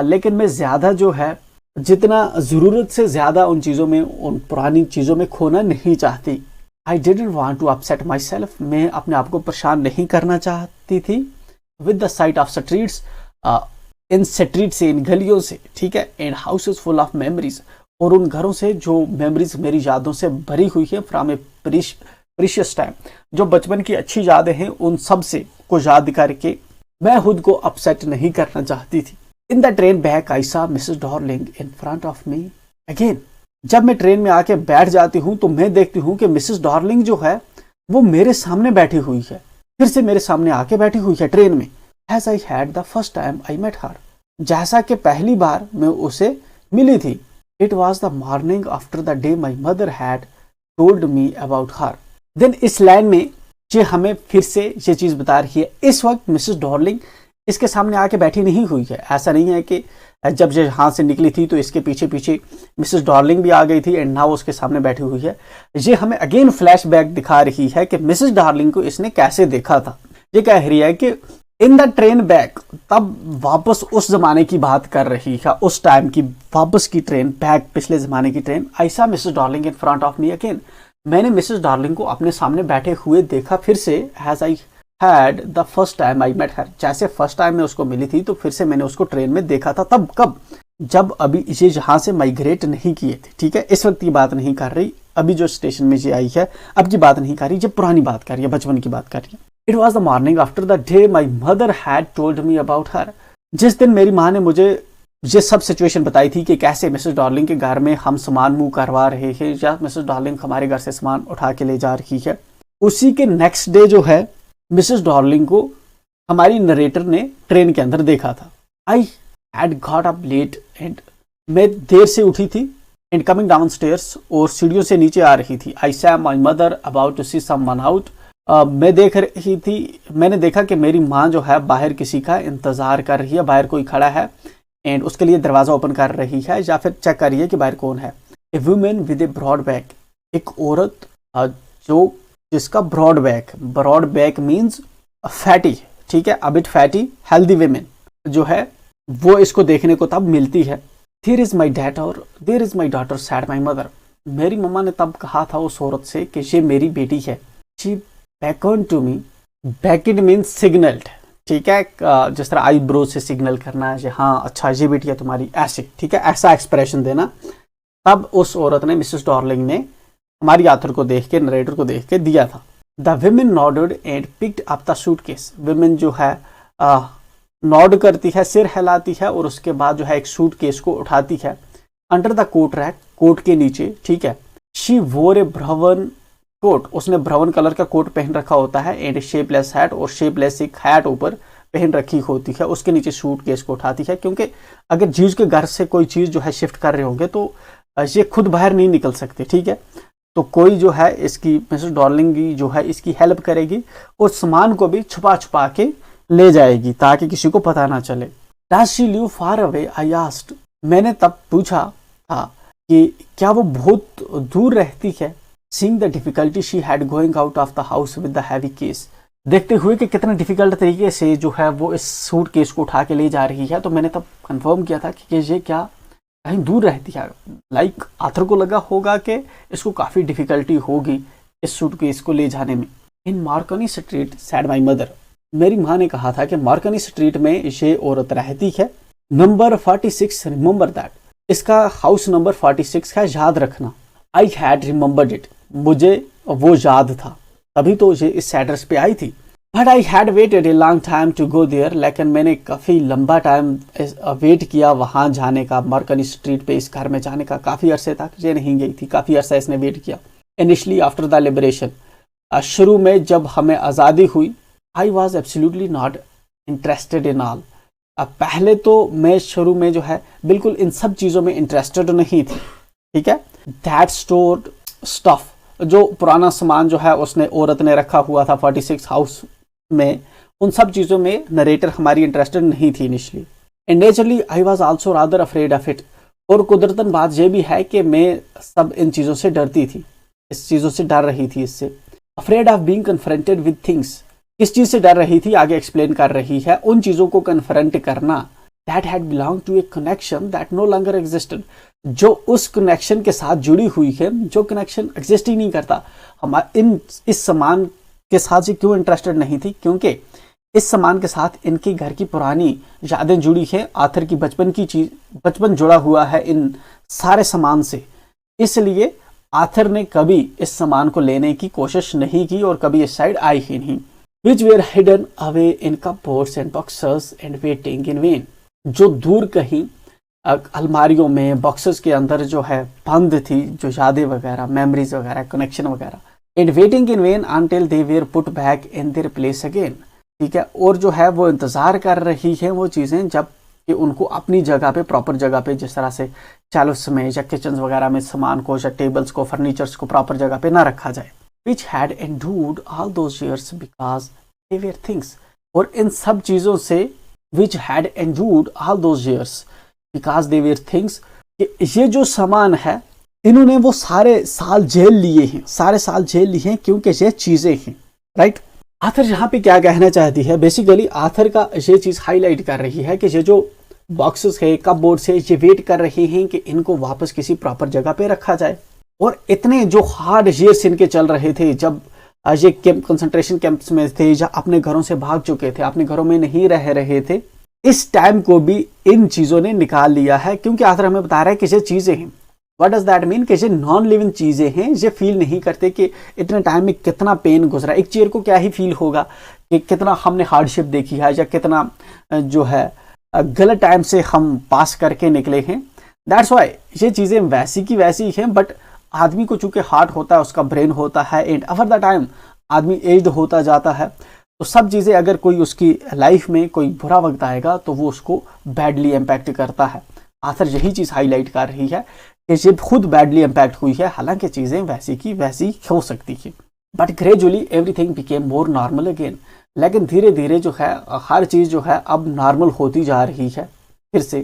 लेकिन मैं ज्यादा जो है, जितना जरूरत से ज्यादा उन चीजों में, उन पुरानी चीजों में खोना नहीं चाहती। I didn't want to upset my self. मैं अपने आप को परेशान नहीं करना चाहती थी with the sight of streets, इन स्ट्रीट से, इन गलियों से, ठीक है, and houses full of memories, और उन घरों से जो मेमोरीज मेरी यादों से भरी हुई है फ्रॉम ए प्रीशियस टाइम, जो बचपन की अच्छी यादें हैं, उन सब से को याद करके मैं खुद को अपसेट नहीं करना चाहती थी। In the train back I saw Mrs Darling in front of me again. जब मैं ट्रेन में आके बैठ जाती हूँ तो मैं देखती हूँ कि मिसेस डार्लिंग जो है वो मेरे सामने बैठी हुई है, फिर से मेरे सामने आके बैठी हुई है ट्रेन में। As I had the first time I met her, जैसा कि पहली बार मैं उसे मिली थी। It was the morning after the day my mother had told me about her. Then इस लाइन में ये हमें फिर से ये चीज बता रही है, इस वक्त मिसेस डार्लिंग इसके सामने आके बैठी नहीं हुई है। ऐसा नहीं है कि जब ये हाथ से निकली थी तो इसके पीछे पीछे मिसेस डार्लिंग भी आ गई थी एंड नाउ उसके सामने बैठी हुई है। ये हमें अगेन फ्लैशबैक दिखा रही है कि मिसेस डार्लिंग को इसने कैसे देखा था। ये कह रही है कि इन द ट्रेन बैक, तब वापस उस जमाने की बात कर रही है, उस टाइम की वापस की ट्रेन बैक, पिछले जमाने की train. I saw Mrs Darling in front of me again. मैंने मिसेस डार्लिंग को अपने सामने बैठे हुए देखा फिर से। As I had the first time I met her, जैसे फर्स्ट टाइम मैं उसको मिली थी तो फिर से मैंने उसको ट्रेन में देखा था। तब कब? जब अभी ये यहाँ से माइग्रेट नहीं किए थे, ठीक है, इस वक्त की बात नहीं कर रही, अभी जो स्टेशन में ये आई है अब की बात नहीं कर रही, जब पुरानी बात कर रही है, बचपन की बात कर रही है। It was the morning after the day my mother had told me about her. जिस दिन मेरी माँ ने मुझे ये सब सिचुएशन बताई थी कि कैसे मिसेस डार्लिंग के घर में हम सामान मूव करवा रहे हैं या मिसेस डार्लिंग हमारे घर से सामान उठा के ले जा रही है, उसी के नेक्स्ट डे जो है मिसेस डार्लिंग को हमारी नरेटर ने ट्रेन के अंदर देखा था। I had got up late and, मैं देर से उठी थी, एंड कमिंग डाउन स्टेयर्स, और सीढ़ियों से नीचे आ रही थी। I same my mother about to see someone out. मैं देख रही थी, मैंने देखा कि मेरी माँ जो है बाहर किसी का इंतजार कर रही है, बाहर कोई खड़ा है एंड उसके लिए दरवाजा ओपन कर रही है या फिर चेक कर रही है कि बाहर कौन है। A woman with a broad back, एक औरत जो जिसका ब्रॉड बैक मीन्स फैटी, ठीक है, a bit fatty healthy women जो है वो इसको देखने को तब मिलती है। There is my daughter said my mother. मेरी मम्मा ने तब कहा था उस औरत से कि ये मेरी बेटी है। She beckoned to me. Beckoned means signalled, ठीक है, जिस तरह आईब्रो से सिग्नल करना है, हाँ अच्छा ये बेटी है तुम्हारी, ऐसे, ठीक है, ऐसा एक्सप्रेशन देना। तब उस औरत ने, मिसेस डॉर्लिंग ने, हमारी आथर को देख के, नरेटर को देख के दिया था। The women nodded and picked up the suitcase. Women जो है नॉड करती है, सिर हिलाती है, और उसके बाद जो है एक सूटकेस को उठाती है। Under the coat rack, coat के नीचे, ठीक है। She wore a brown coat, उसने ब्राउन कलर का कोट पहन रखा होता है, एंड शेपलेस हैट, और शेपलेस एक हैट ऊपर पहन रखी होती है। उसके नीचे सूटकेस को उठाती है, क्योंकि अगर जीज के घर से कोई चीज जो है शिफ्ट कर रहे होंगे तो ये खुद बाहर नहीं निकल सकते, ठीक है। तो कोई जो है इसकी, मिसेस डॉर्लिंग की जो है इसकी हेल्प करेगी, और सामान को भी छुपा छुपा के ले जाएगी ताकि किसी को पता ना चले। Does she live far away, I asked. मैंने तब पूछा था कि क्या वो बहुत दूर रहती है। Seeing the difficulty she had going out of the house with the heavy case, देखते हुए कि कितने डिफिकल्ट तरीके से जो है वो इस सूट केस को उठा के ले जा रही है, तो मैंने तब कंफर्म किया था कि ये क्या कहीं दूर रहती है। लाइक आथर को लगा होगा कि इसको काफी डिफिकल्टी होगी इस सूट केस को ले जाने में। In Marconi Street said my mother, मेरी माँ ने कहा था कि मार्कनी स्ट्रीट में ये औरत रहती है। नंबर 46, रिमेंबर दैट, इसका हाउस नंबर 46 है, याद रखना। आई हैड रिमेंबर्ड इट, मुझे वो याद था, तभी तो ये इस एड्रेस पे आई थी। But I had waited a long time to go there, लेकिन मैंने काफ़ी लंबा टाइम वेट किया वहाँ जाने का, मार्कनी स्ट्रीट पे इस घर में जाने का। काफ़ी अरसे तक ये नहीं गई थी, काफ़ी अरसा इसने वेट किया। इनिशली आफ्टर द लिबरेशन, शुरू में जब हमें आज़ादी हुई, I was absolutely not interested in all. अब पहले तो मैं शुरू में जो है बिल्कुल इन सब चीज़ों में इंटरेस्टेड नहीं थी, ठीक है। दैट स्टोर्ड स्टफ, जो पुराना सामान जो है उसने, औरत ने रखा हुआ था 46 हाउस में, उन सब चीज़ों में नरेटर हमारी इंटरेस्टेड नहीं थी initially. And naturally I was also rather afraid of it, और कुदरतन बात यह भी है कि मैं सब इन चीज़ों से डरती थी, इस चीज़ों से डर रही थी इससे। Afraid of being confronted with things, किस चीज़ से डर रही थी आगे एक्सप्लेन कर रही है, उन चीज़ों को कन्फ्रंट करना। That had belong to a connection that no longer existed, जो उस कनेक्शन के साथ जुड़ी हुई है, जो कनेक्शन एग्जिस्ट ही नहीं करता। हम इस सामान के साथ ये क्यों इंटरेस्टेड नहीं थी, क्योंकि इस सामान के साथ इनकी घर की पुरानी यादें जुड़ी है, आथर की बचपन की चीज, बचपन जुड़ा हुआ है इन सारे सामान से। इसलिए आथर ने कभी इस सामान को लेने की कोशिश नहीं की और कभी इस साइड आई ही नहीं। विच where hidden away in cupboards and boxes and waiting in when, जो दूर कहीं अलमारियों में, बॉक्सेस के अंदर जो है बंद थी, जो यादें वगैरह, मेमोरीज वगैरह, कनेक्शन वगैरह। And waiting in when until they were put back in their place again, ठीक है। और जो है वो इंतजार कर रही है वो चीजें जब कि उनको अपनी जगह पे, प्रॉपर जगह पे, जिस तरह से शेल्फ्स में या किचन वगैरह में सामान को या टेबल्स को, फर्नीचर्स को प्रॉपर जगह पे ना रखा जाए। Which had endured all those years because they were things, और इन सब चीजों से, which had endured all those years because they were things, ये जो सामान है इन्होंने वो सारे साल झेल लिए हैं, सारे साल झेल लिए हैं क्योंकि ये चीजें हैं, राइट। आथर यहाँ पे क्या कहना चाहती है, बेसिकली आथर का ये चीज हाईलाइट कर रही है कि ये जो बॉक्सेस है, कपबोर्ड है, ये वेट कर रहे हैं कि इनको वापस किसी प्रॉपर जगह पे रखा जाए। और इतने जो हार्ड ईयर्स इनके चल रहे थे, जब ये कंसंट्रेशन कैंप्स में थे या अपने घरों से भाग चुके थे, अपने घरों में नहीं रह रहे थे, इस टाइम को भी इन चीजों ने निकाल लिया है। क्योंकि आथर हमें बता रहा है कि ये चीजें हैं। व्हाट डज दैट मीन, कि ये नॉन लिविंग चीजें हैं, ये फील नहीं करते कि इतने टाइम में कितना पेन गुजरा। एक चेयर को क्या ही फील होगा कि कितना हमने हार्डशिप देखी है या कितना जो है गलत टाइम से हम पास करके निकले हैं। दैट्स वाई ये चीजें वैसी की वैसी हैं, बट आदमी को चूंकि हार्ट होता है, उसका ब्रेन होता है, एंड ओवर द टाइम आदमी एज्ड होता जाता है, तो सब चीजें अगर कोई उसकी लाइफ में कोई बुरा वक्त आएगा तो वो उसको बैडली इम्पैक्ट करता है। आथर यही चीज हाईलाइट कर रही है कि ये खुद बैडली इम्पैक्ट हुई है, हालांकि चीजें वैसी की वैसी हो सकती है। But gradually everything became more normal again, लेकिन धीरे धीरे जो है हर चीज जो है अब नॉर्मल होती जा रही है फिर से।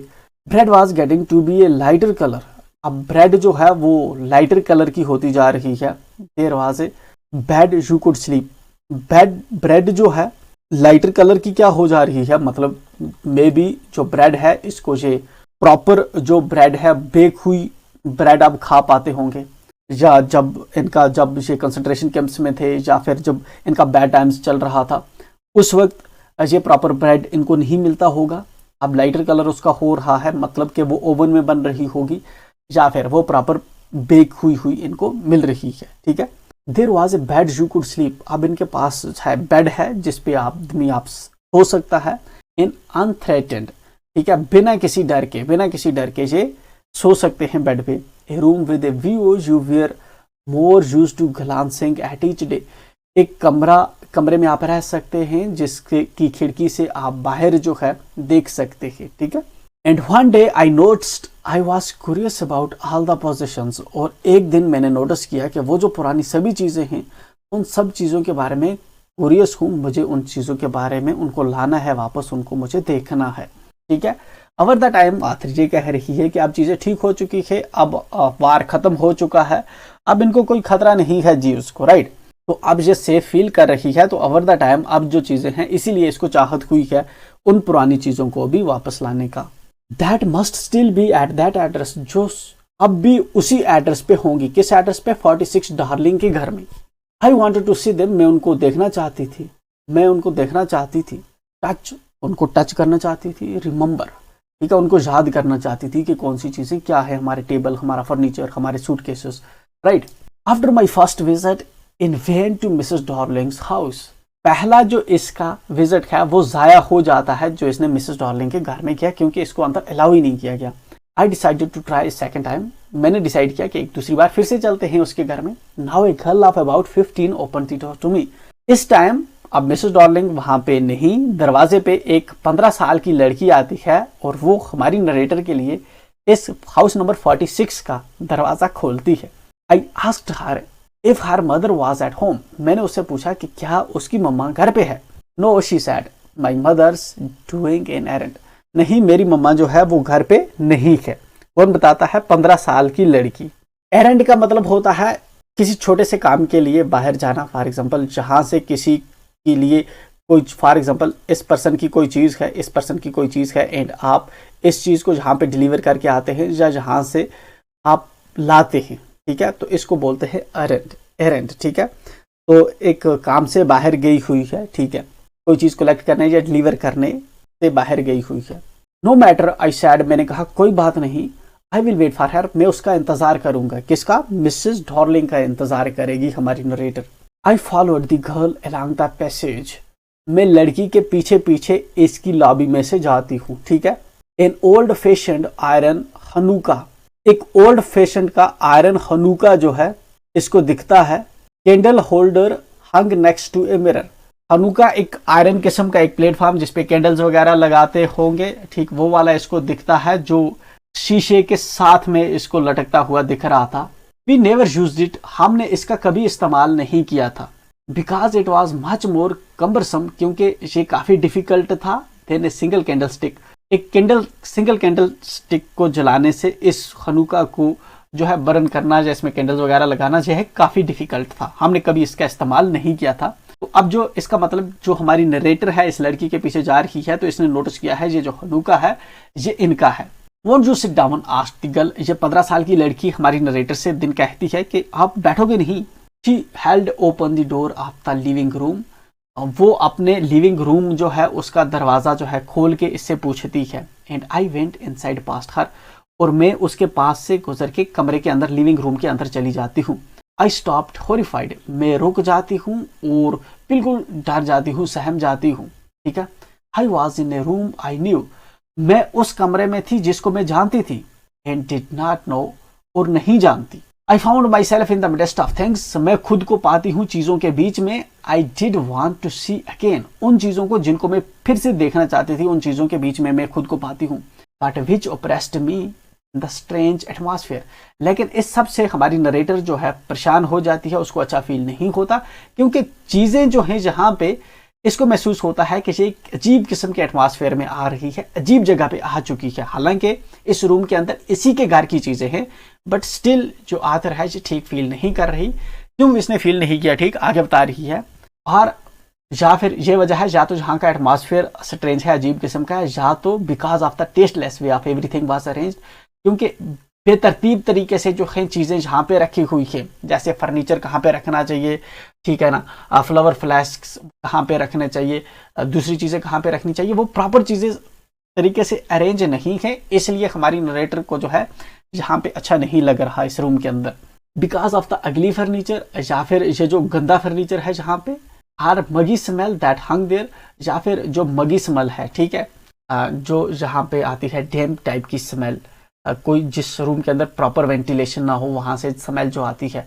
Bread was getting to be a lighter colour, अब ब्रेड जो है वो लाइटर कलर की होती जा रही है। There was a bed you could sleep, bed bread जो है लाइटर कलर की क्या हो जा रही है, मतलब मे बी जो ब्रेड है इसको ये प्रॉपर जो ब्रेड है बेक हुई ब्रेड आप खा पाते होंगे, या जब ये कंसंट्रेशन कैंप्स में थे या फिर जब इनका बैड टाइम्स चल रहा था उस वक्त ये प्रॉपर ब्रेड इनको नहीं मिलता होगा। अब लाइटर कलर उसका हो रहा है, मतलब कि वो ओवन में बन रही होगी या फिर वो प्रॉपर बेक हुई इनको मिल रही है। ठीक है, there was a bed you could sleep. अब इनके पास है बेड है जिसपे आदमी आप हो सकता है इन अनथ्रेटेंड। ठीक है, बिना किसी डर के ये सो सकते हैं बेड पे। A room with a view you were more used to glancing at each day. एक कमरे में आप रह सकते हैं जिसके की खिड़की से आप बाहर जो है देख सकते हैं। ठीक है, and one day I noticed I was curious about all the possessions. और एक दिन मैंने नोटिस किया कि वो जो पुरानी सभी चीज़ें हैं उन सब चीज़ों के बारे में क्यूरियस हूँ, मुझे उन चीज़ों के बारे में उनको लाना है वापस, उनको मुझे देखना है। ठीक है, ओवर द टाइम आखिर ये कह रही है कि अब चीज़ें ठीक हो चुकी है, अब वार खत्म हो चुका है, अब इनको कोई खतरा नहीं है जी उसको, राइट। तो अब ये सेफ फील कर रही है, तो ओवर द टाइम अब जो चीज़ें हैं इसीलिए इसको चाहत हुई है उन पुरानी चीज़ों को भी वापस लाने का। That must still be at that address, जो अब भी उसी एड्रेस पे होंगी। किस एड्रेस पे? 46 डार्लिंग के घर में। I wanted to see them, मैं उनको देखना चाहती थी। टच, उनको टच करना चाहती थी। रिमेंबर, ठीक है, उनको याद करना चाहती थी कि कौन सी चीज़ें क्या है, हमारे टेबल, हमारा फर्नीचर, हमारे suitcases, right. After my first visit in vain to Mrs Darling's house, पहला जो इसका विजिट है वो ज़ाया हो जाता है जो इसने मिसेस डार्लिंग के घर में किया, क्योंकि इसको अंदर अलाउ ही नहीं किया गया। I decided to try second time, मैंने डिसाइड किया कि एक दूसरी बार फिर से चलते हैं उसके घर में। Now a girl of about 15 open the door to me. इस टाइम अब मिसेस डार्लिंग वहां पे नहीं, दरवाजे पे एक 15 साल की लड़की आती है और वो हमारी नरेटर के लिए इस हाउस नंबर 46 का दरवाजा खोलती है। I asked her if her mother was at home, मैंने उससे पूछा कि क्या उसकी मम्मा घर पे है। No she said my mother's doing an errand, नहीं मेरी मम्मा जो है वो घर पे नहीं है। कौन बताता है? 15 साल की लड़की। एरेंड का मतलब होता है किसी छोटे से काम के लिए बाहर जाना, फॉर एग्जाम्पल जहां से किसी के लिए कोई, फॉर एग्जाम्पल इस पर्सन की कोई चीज़ है, इस पर्सन की कोई चीज़ है एंड आप इस चीज़ को जहाँ पे डिलीवर करके आते हैं या जहाँ से आप लाते हैं, ठीक है, तो इसको बोलते हैं एरेंड। ठीक है, तो एक काम से बाहर गई हुई है, ठीक है, कोई चीज़ कलेक्ट करने या डिलीवर करने से बाहर गई हुई है। नो मैटर आई सैड, मैंने कहा कोई बात नहीं, I will wait for her, मैं उसका इंतजार करूंगा। किसका? मिसेस डार्लिंग का इंतजार करेगी हमारी narrator. I followed the girl along the passage, मैं लड़की के पीछे पीछे इसकी लॉबी में से जाती हूँ। ठीक है, an old fashioned iron Hanukkah, एक ओल्ड फैशन का आयरन हनुका जो है इसको दिखता है। Candle holder hung next to a mirror, Hanukkah एक आयरन किस्म का एक प्लेटफॉर्म जिसपे कैंडल्स वगैरह लगाते होंगे, ठीक वो वाला इसको दिखता है जो शीशे के साथ में इसको लटकता हुआ दिख रहा था। वी नेवर यूज्ड इट, हमने इसका कभी इस्तेमाल नहीं किया था। Because it was much more cumbersome, क्योंकि ये काफी डिफिकल्ट था। Then a single candle stick, एक सिंगल कैंडल स्टिक को जलाने से इस हनुका को जो है बर्न करना या इसमें कैंडल्स वगैरह लगाना जो है काफी डिफिकल्ट था, हमने कभी इसका इस्तेमाल नहीं किया था। तो अब जो इसका मतलब जो हमारी नरेटर है इस लड़की के पीछे जा रही है, तो इसने नोटिस किया है ये जो हनुका है ये इनका है। Won't you sit down asked the girl, ये 15 साल की लड़की हमारी नरेटर से दिन कहती है कि आप बैठोगे नहीं। She held open the door of the living room, वो अपने लिविंग रूम जो है उसका दरवाजा जो है खोल के इससे पूछती है। And I went inside past her, और मैं उसके पास से गुजर के कमरे के अंदर, लिविंग रूम के अंदर चली जाती हूँ। आई स्टॉप्ड हॉरिफाइड, मैं रुक जाती हूँ और बिल्कुल डर जाती हूँ, सहम जाती हूँ। ठीक है, I was in A room I knew, मैं उस कमरे में थी जिसको मैं जानती थी। एंड डिड नॉट नो, और नहीं जानती। I found myself in the midst of things, मैं खुद को पाती हूँ चीजों के बीच में। I did want to see again, उन चीजों को जिनको मैं फिर से देखना चाहती थी, उन चीजों के बीच में मैं खुद को पाती हूँ। But which oppressed me the strange atmosphere, लेकिन इस सब से हमारी नरेटर जो है परेशान हो जाती है, उसको अच्छा फील नहीं होता, क्योंकि चीजें जो हैं जहां पे इसको महसूस होता है कि ये एक अजीब किस्म के एटमॉस्फेयर में आ रही है, अजीब जगह पे आ चुकी है। हालांकि इस रूम के अंदर इसी के घर की चीजें हैं, बट स्टिल जो आथर है ये ठीक फील नहीं कर रही। क्यों इसने फील नहीं किया, ठीक आगे बता रही है। और या फिर ये वजह है, या तो जहाँ का एटमॉस्फेयर स्ट्रेंज है, अजीब किस्म का है, या तो because of the tasteless way of everything was arranged, क्योंकि बेतरतीब तरीके से जो है चीज़ें जहाँ पे रखी हुई है, जैसे फर्नीचर कहाँ पे रखना चाहिए, ठीक है ना, फ्लावर फ्लास्क कहाँ पे रखने चाहिए, दूसरी चीज़ें कहाँ पे रखनी चाहिए, वो प्रॉपर चीज़ें तरीके से अरेंज नहीं है, इसलिए हमारी नरेटर को जो है यहाँ पे अच्छा नहीं लग रहा इस रूम के अंदर, because of the ugly furniture, या फिर ये जो गंदा फर्नीचर है जहाँ पे, or muggy smell that hung there, या फिर जो मगी स्मेल है, ठीक है, जो यहाँ पे आती है डैम्प टाइप की स्मेल, कोई जिस रूम के अंदर प्रॉपर वेंटिलेशन ना हो वहां से स्मेल जो आती है,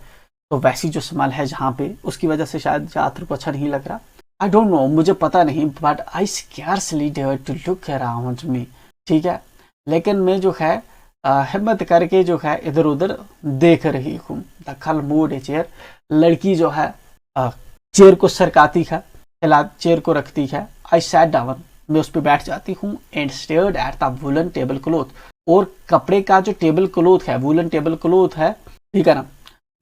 तो वैसी जो स्मेल है जहाँ पे, उसकी वजह से शायद जातर को अच्छा नहीं लग रहा। आई डोंट नो, मुझे पता नहीं, but I scarcely dare to look around me, ठीक है, लेकिन मैं जो है हिम्मत करके जो है इधर उधर देख रही हूँ। दखल मूड है चेयर, लड़की जो है चेयर को सरकाती है, चेयर को रखती है। आई सैट डाउन, मैं उस पर बैठ जाती हूँ, and stared at the woollen table cloth, और कपड़े का जो टेबल क्लॉथ है, वुलन टेबल क्लॉथ है, ठीक है ना,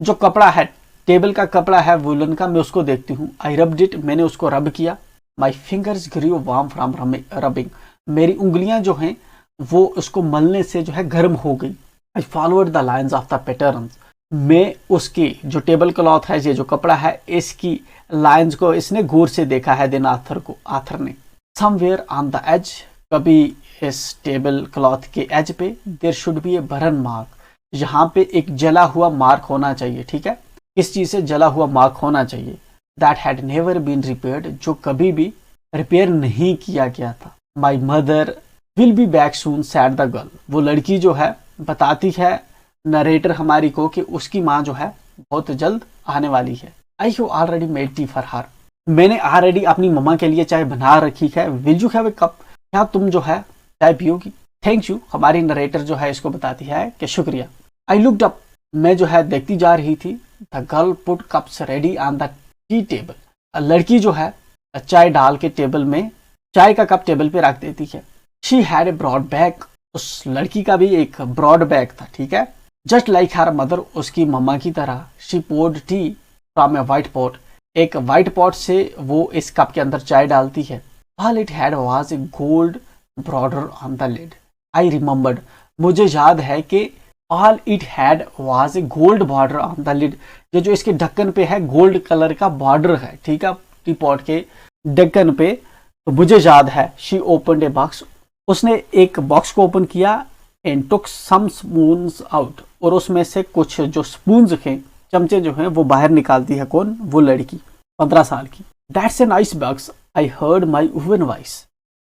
जो कपड़ा है, टेबल का कपड़ा है वुलन का, मैं उसको देखती हूँ। आई रब्ड इट, मैंने उसको रब किया। My fingers grew warm from rubbing, मेरी उंगलियां जो हैं वो उसको मलने से जो है गर्म हो गई। I followed the lines of the pattern, मैं उसकी जो टेबल क्लॉथ है, ये जो कपड़ा है, इसकी लाइन्स को इसने गौर से देखा है दिन आथर ने। समवेयर ऑन द एज, कभी इस टेबल क्लॉथ के एज पे, there should be a burn mark, यहाँ पे एक जला हुआ मार्क होना चाहिए, ठीक है, किस चीज से जला हुआ मार्क होना चाहिए। That had never been repaired, जो कभी भी रिपेयर नहीं किया गया था। My mother will be back soon said the girl, वो लड़की जो है बताती है नरेटर हमारी को कि उसकी माँ जो है बहुत जल्द आने वाली है। I have already made tea for her, मैंने ऑलरेडी अपनी मम्मा के लिए चाय बना रखी है। Will you have a cup, क्या तुम जो है चाय पियोगी? थैंक यू, हमारी नरेटर जो है इसको बताती है कि शुक्रिया। आई लुक्ड अप, मैं जो है देखती जा रही थी। The girl put cups ready on the tea table, लड़की जो है चाय डाल के टेबल में चाय का कप टेबल पे रख देती है। She had a broad bag, उस लड़की का भी एक ब्रॉड बैग था, ठीक है, जस्ट लाइक हर मदर, उसकी मम्मा की तरह। She poured tea from a white pot, एक वाइट पॉट से वो इस कप के अंदर चाय डालती है। All it had was a gold border on the lid, I remembered, मुझे याद है कि all it had was a gold border on the lid, ये जो इसके ढक्कन पे है गोल्ड कलर का बॉर्डर है, ठीक है, टी पॉट के ढक्कन पे। तो मुझे याद है, शी ओपनड ए बॉक्स, उसने एक बॉक्स को ओपन किया, and took some spoons out, और उसमें से कुछ जो स्पून्स हैं, चमचे जो हैं, वो बाहर निकालती है। कौन? वो लड़की 15 साल की। That's a nice box, I heard my woman voice,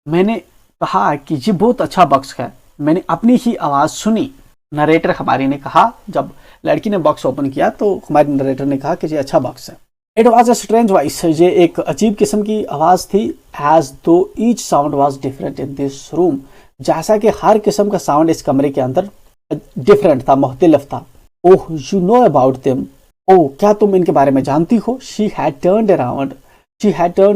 मैंने कहा कि ये बहुत अच्छा बॉक्स है, मैंने अपनी ही आवाज सुनी। नरेटर हमारी ने कहा, जब लड़की ने बॉक्स ओपन किया तो हमारी नरेटर ने कहा कि ये अच्छा बॉक्स है। It was a strange voice, ये एक अजीब किस्म की आवाज थी। एज दो each sound was different in this room, जैसा कि हर किस्म का साउंड इस कमरे के अंदर डिफरेंट था, मुख्तलिफ था। Oh you know about them, ओह क्या तुम इनके बारे में जानती हो। शी हैड टर्न्ड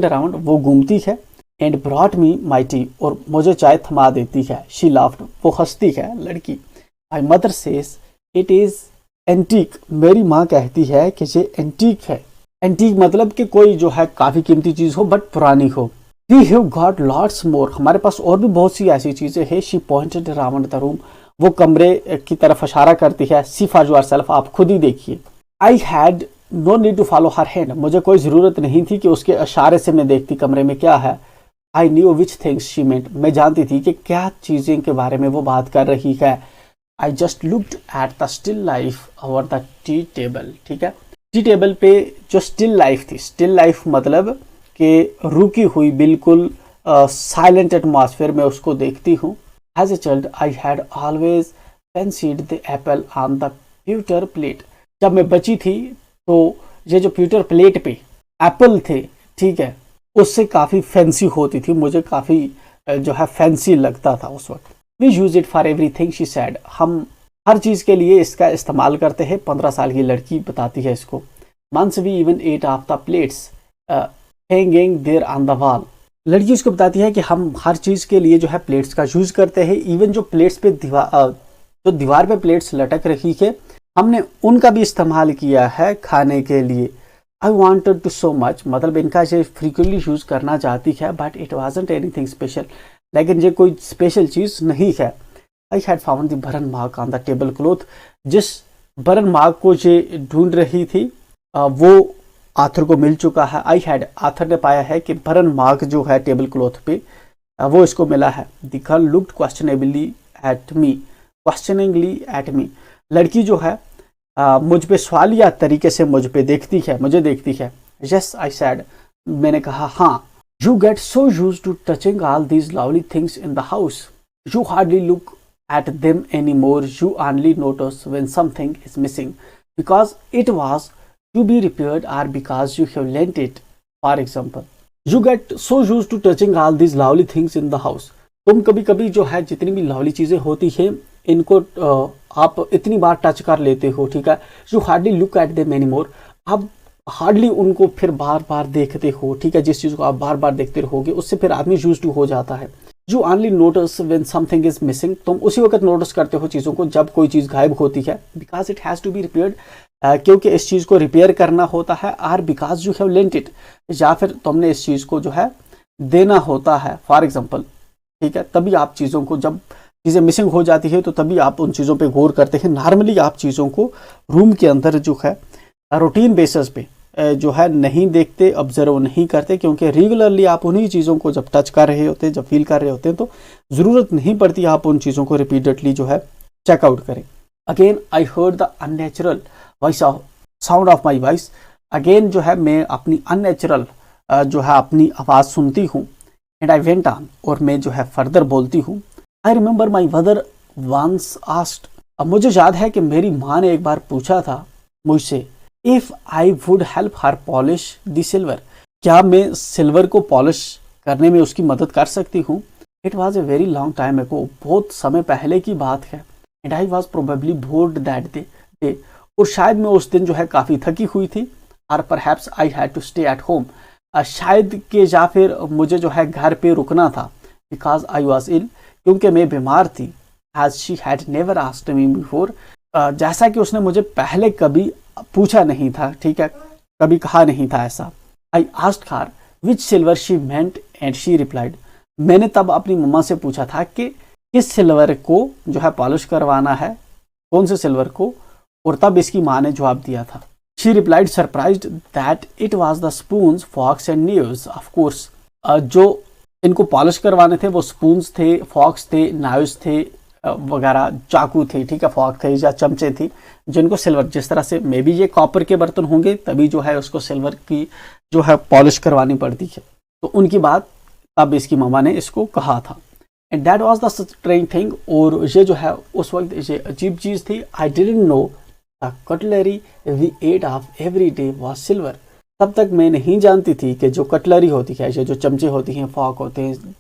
अराउंड, वो घूमती है। And brought me my T, और मुझे चाय थमा देती है। शी लाफ्ड, वो हंसती है लड़की। My mother says it is antique, मेरी माँ कहती है कि ये एंटीक है। एंटीक मतलब कि कोई जो है काफी कीमती चीज हो बट पुरानी हो। We have got lots more, हमारे पास और भी बहुत सी ऐसी चीजें हैं। She pointed around the room, वो कमरे की तरफ इशारा करती है। सी फॉर योरसेल्फ, आप खुद ही देखिए। I had no need to follow her hand, मुझे कोई जरूरत नहीं थी कि उसके इशारे से मैं देखती कमरे में क्या है। I knew which things she meant, मैं जानती थी कि क्या चीजें के बारे में वो बात कर रही है। I just looked at the still life over the tea table, ठीक है, टी टेबल पे जो स्टिल लाइफ थी, स्टिल लाइफ मतलब कि रुकी हुई बिल्कुल साइलेंट एटमॉस्फेयर में उसको देखती हूँ। As a child I had always fancied the apple on the pewter plate, जब मैं बची थी तो ये जो pewter प्लेट पे एप्पल थे, ठीक है, उससे काफ़ी फैंसी होती थी, मुझे काफ़ी जो है फैंसी लगता था उस वक्त। We use it for everything she said, हम हर चीज़ के लिए इसका इस्तेमाल करते हैं। 15 साल की लड़की बताती है इसको। Once we even ate off the plates hanging there on the wall, लड़की उसको बताती है कि हम हर चीज़ के लिए जो है प्लेट्स का यूज करते हैं। इवन जो प्लेट्स पे जो दीवार पे प्लेट्स लटक रही है, हमने उनका भी इस्तेमाल किया है खाने के लिए। I wanted to so much, मतलब इनका ये फ्रीक्वेंटली यूज करना चाहती है, but it wasn't anything special, लेकिन ये कोई स्पेशल चीज नहीं है। I had found the burn mark on the table cloth, जिस बर्न मार्क को ये ढूंढ रही थी वो आथर को मिल चुका है। आई हैड, आथर ने पाया है कि बर्न मार्क जो है टेबल क्लॉथ पे वो इसको मिला है। The girl looked questionably at me, questioningly at me, लड़की जो है मुझ पे सवालिया तरीके से मुझे देखती है। यस आई सैड, मैंने कहा हाँ। You get so used to touching all these lovely things in the house, you hardly look at them anymore, you only notice when something is missing because it was to be repaired or because you have lent it. For example, you get so used to touching all these lovely things in the house. तुम कभी कभी जो है जितनी भी lovely चीजें होती हैं इनको आप इतनी बार टच कर लेते हो, ठीक है। You hardly look at them anymore, आप हार्डली उनको फिर बार बार देखते हो, ठीक है। जिस चीज को आप बार बार देखते रहोगे उससे फिर आदमी यूज्ड टू हो जाता है। You only notice when something is missing, तुम उसी वक्त नोटिस करते हो चीज़ों को जब कोई चीज़ गायब होती है। Because it has to be repaired, क्योंकि इस चीज़ को रिपेयर करना होता है। Or because you have lent it, या फिर तुमने इस चीज़ को जो है देना होता है। फॉर एग्जाम्पल, ठीक है, तभी आप चीज़ों को, जब चीज़ें मिसिंग हो जाती है तो तभी आप उन चीज़ों पर गौर करते हैं। नॉर्मली आप चीज़ों को रूम के अंदर जो है रूटीन बेसिस पे जो है नहीं देखते, ऑब्जर्व नहीं करते, क्योंकि रेगुलरली आप उन्हीं चीज़ों को जब टच कर रहे होते हैं, जब फील कर रहे होते हैं, तो ज़रूरत नहीं पड़ती आप उन चीज़ों को रिपीटेडली जो है चेकआउट करें। Again I heard the unnatural voice of sound of my voice, again जो है मैं अपनी अननेचुरल जो है अपनी आवाज़ सुनती हूँ। एंड आई वेंट ऑन, और मैं जो है फर्दर बोलती हूँ। I remember my mother once asked, अब मुझे याद है कि मेरी माँ ने एक बार पूछा था मुझसे, if I would help her polish the silver, क्या मैं सिल्वर को पॉलिश करने में उसकी मदद कर सकती हूँ। It was a very long time ago, बहुत समय पहले की बात है। And I was probably board that day, और शायद मैं उस दिन जो है काफ़ी थकी हुई थी। और perhaps I had to stay at home, शायद कि या फिर मुझे जो है घर पे रुकना था। बिकॉज आई वॉज इल, क्योंकि मैं बीमार थी। As she had never asked me before, जैसा कि उसने मुझे पहले कभी पूछा नहीं था, ठीक है, कभी कहा नहीं था ऐसा। I asked her which silver she meant and she replied, मैंने तब अपनी मम्मा से पूछा था कि किस सिल्वर को जो है पॉलिश करवाना है, कौन से सिल्वर को, और तब इसकी माँ ने जवाब दिया था। She replied surprised that it was the spoons forks and knives, of course जो इनको पॉलिश करवाने थे वो स्पून्स थे, फॉक्स थे, नाइव्स थे वगैरह, चाकू थे, ठीक है, फॉक थे या चमचे थी, जिनको सिल्वर, जिस तरह से मे बी ये कॉपर के बर्तन होंगे तभी जो है उसको सिल्वर की जो है पॉलिश करवानी पड़ती है। तो उनकी बात तब इसकी मामा ने इसको कहा था। And that was the strange thing, और ये जो है उस वक्त ये अजीब चीज़ थी। I didn't know the cutlery we ate off every day was silver, तब तक मैं नहीं जानती थी कि जो कटलरी होती है, ये जो चमचे होती हैं, फॉक होते हैं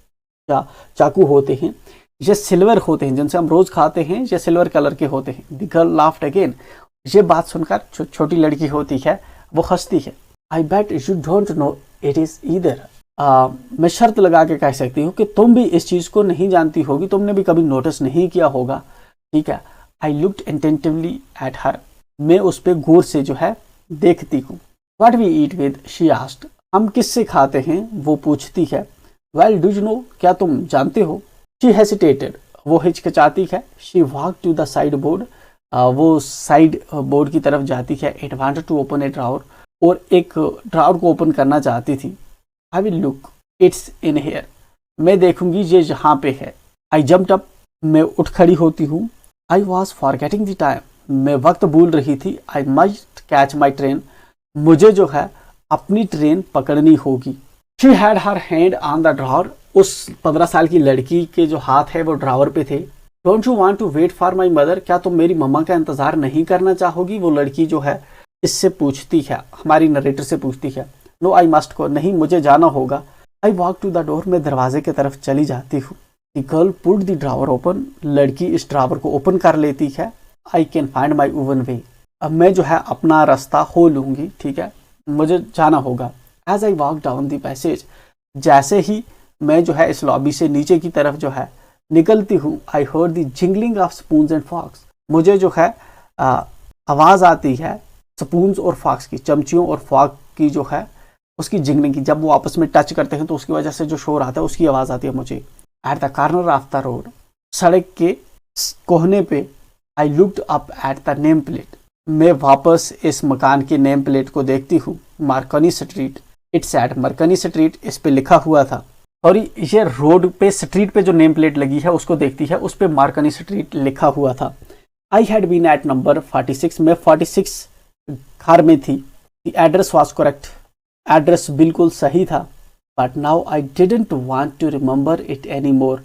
या चाकू होते हैं, ये सिल्वर होते हैं, जिनसे हम रोज खाते हैं, ये सिल्वर कलर के होते हैं। द गर्ल लाफ्ड अगेन, ये बात सुनकर जो छोटी लड़की होती है वो हंसती है। I bet you don't know it is either, मैं शर्त लगा के कह सकती हूँ कि तुम भी इस चीज को नहीं जानती होगी, तुमने भी कभी नोटिस नहीं किया होगा, ठीक है। आई लुक्ड इंटेंटिवली एट हर, मैं उस पर गौर से जो है देखती हूँ। What we eat with, she asked, हम किससे खाते हैं, वो पूछती है। वेल डू यू नो, क्या तुम जानते हो। शी हेसिटेटेड, वो हिचकिचाती है। She walk to the side board, वो साइड बोर्ड की तरफ जाती है। It wanted to open a drawer, और एक ड्रावर को ओपन करना चाहती थी। I will look, it's in here, मैं देखूंगी ये यहाँ पे है। आई जम्प्ड अप, मैं उठ खड़ी होती हूँ। I was forgetting the time, मैं वक्त भूल रही थी। I must catch my train, मुझे जो है अपनी ट्रेन पकड़नी होगी। She had her hand on the drawer, उस 15 साल की लड़की के जो हाथ है वो ड्रावर पे थे। Don't you want to wait for my mother, क्या तुम मेरी मम्मा का इंतजार नहीं करना चाहोगी, वो लड़की जो है इससे पूछती है, हमारी नरेटर से पूछती है। नो आई मस्ट गो, नहीं मुझे जाना होगा। I walk to the door, मैं दरवाजे की तरफ चली जाती हूँ। The girl put the drawer open, लड़की इस ड्रावर को ओपन कर लेती है। I can find my own way, अब मैं जो है अपना रास्ता हो लूंगी, ठीक है, मुझे जाना होगा। As I walk down the passage, जैसे ही मैं जो है इस लॉबी से नीचे की तरफ जो है निकलती हूँ, I heard the jingling of spoons and forks, मुझे जो है आवाज आती है स्पून्स और फॉक्स की, चमचियों और फॉक की जो है उसकी जिंगलिंग की, जब वो आपस में टच करते हैं तो उसकी वजह से जो शोर आता है उसकी आवाज़ आती है मुझे। At the corner of the road, सड़क के कोहने पे, I looked up at the name plate, मैं वापस इस मकान की नेम प्लेट को देखती हूँ। Marconi street, it's at Marconi street, इस पे लिखा हुआ था। और ये रोड पे, स्ट्रीट पे जो नेम प्लेट लगी है उसको देखती है, उस पे मार्कनी स्ट्रीट लिखा हुआ था। I had been at number 46, मैं 46 घर में थी। The address was correct, address बिल्कुल सही था। But now I didn't want to remember it any more,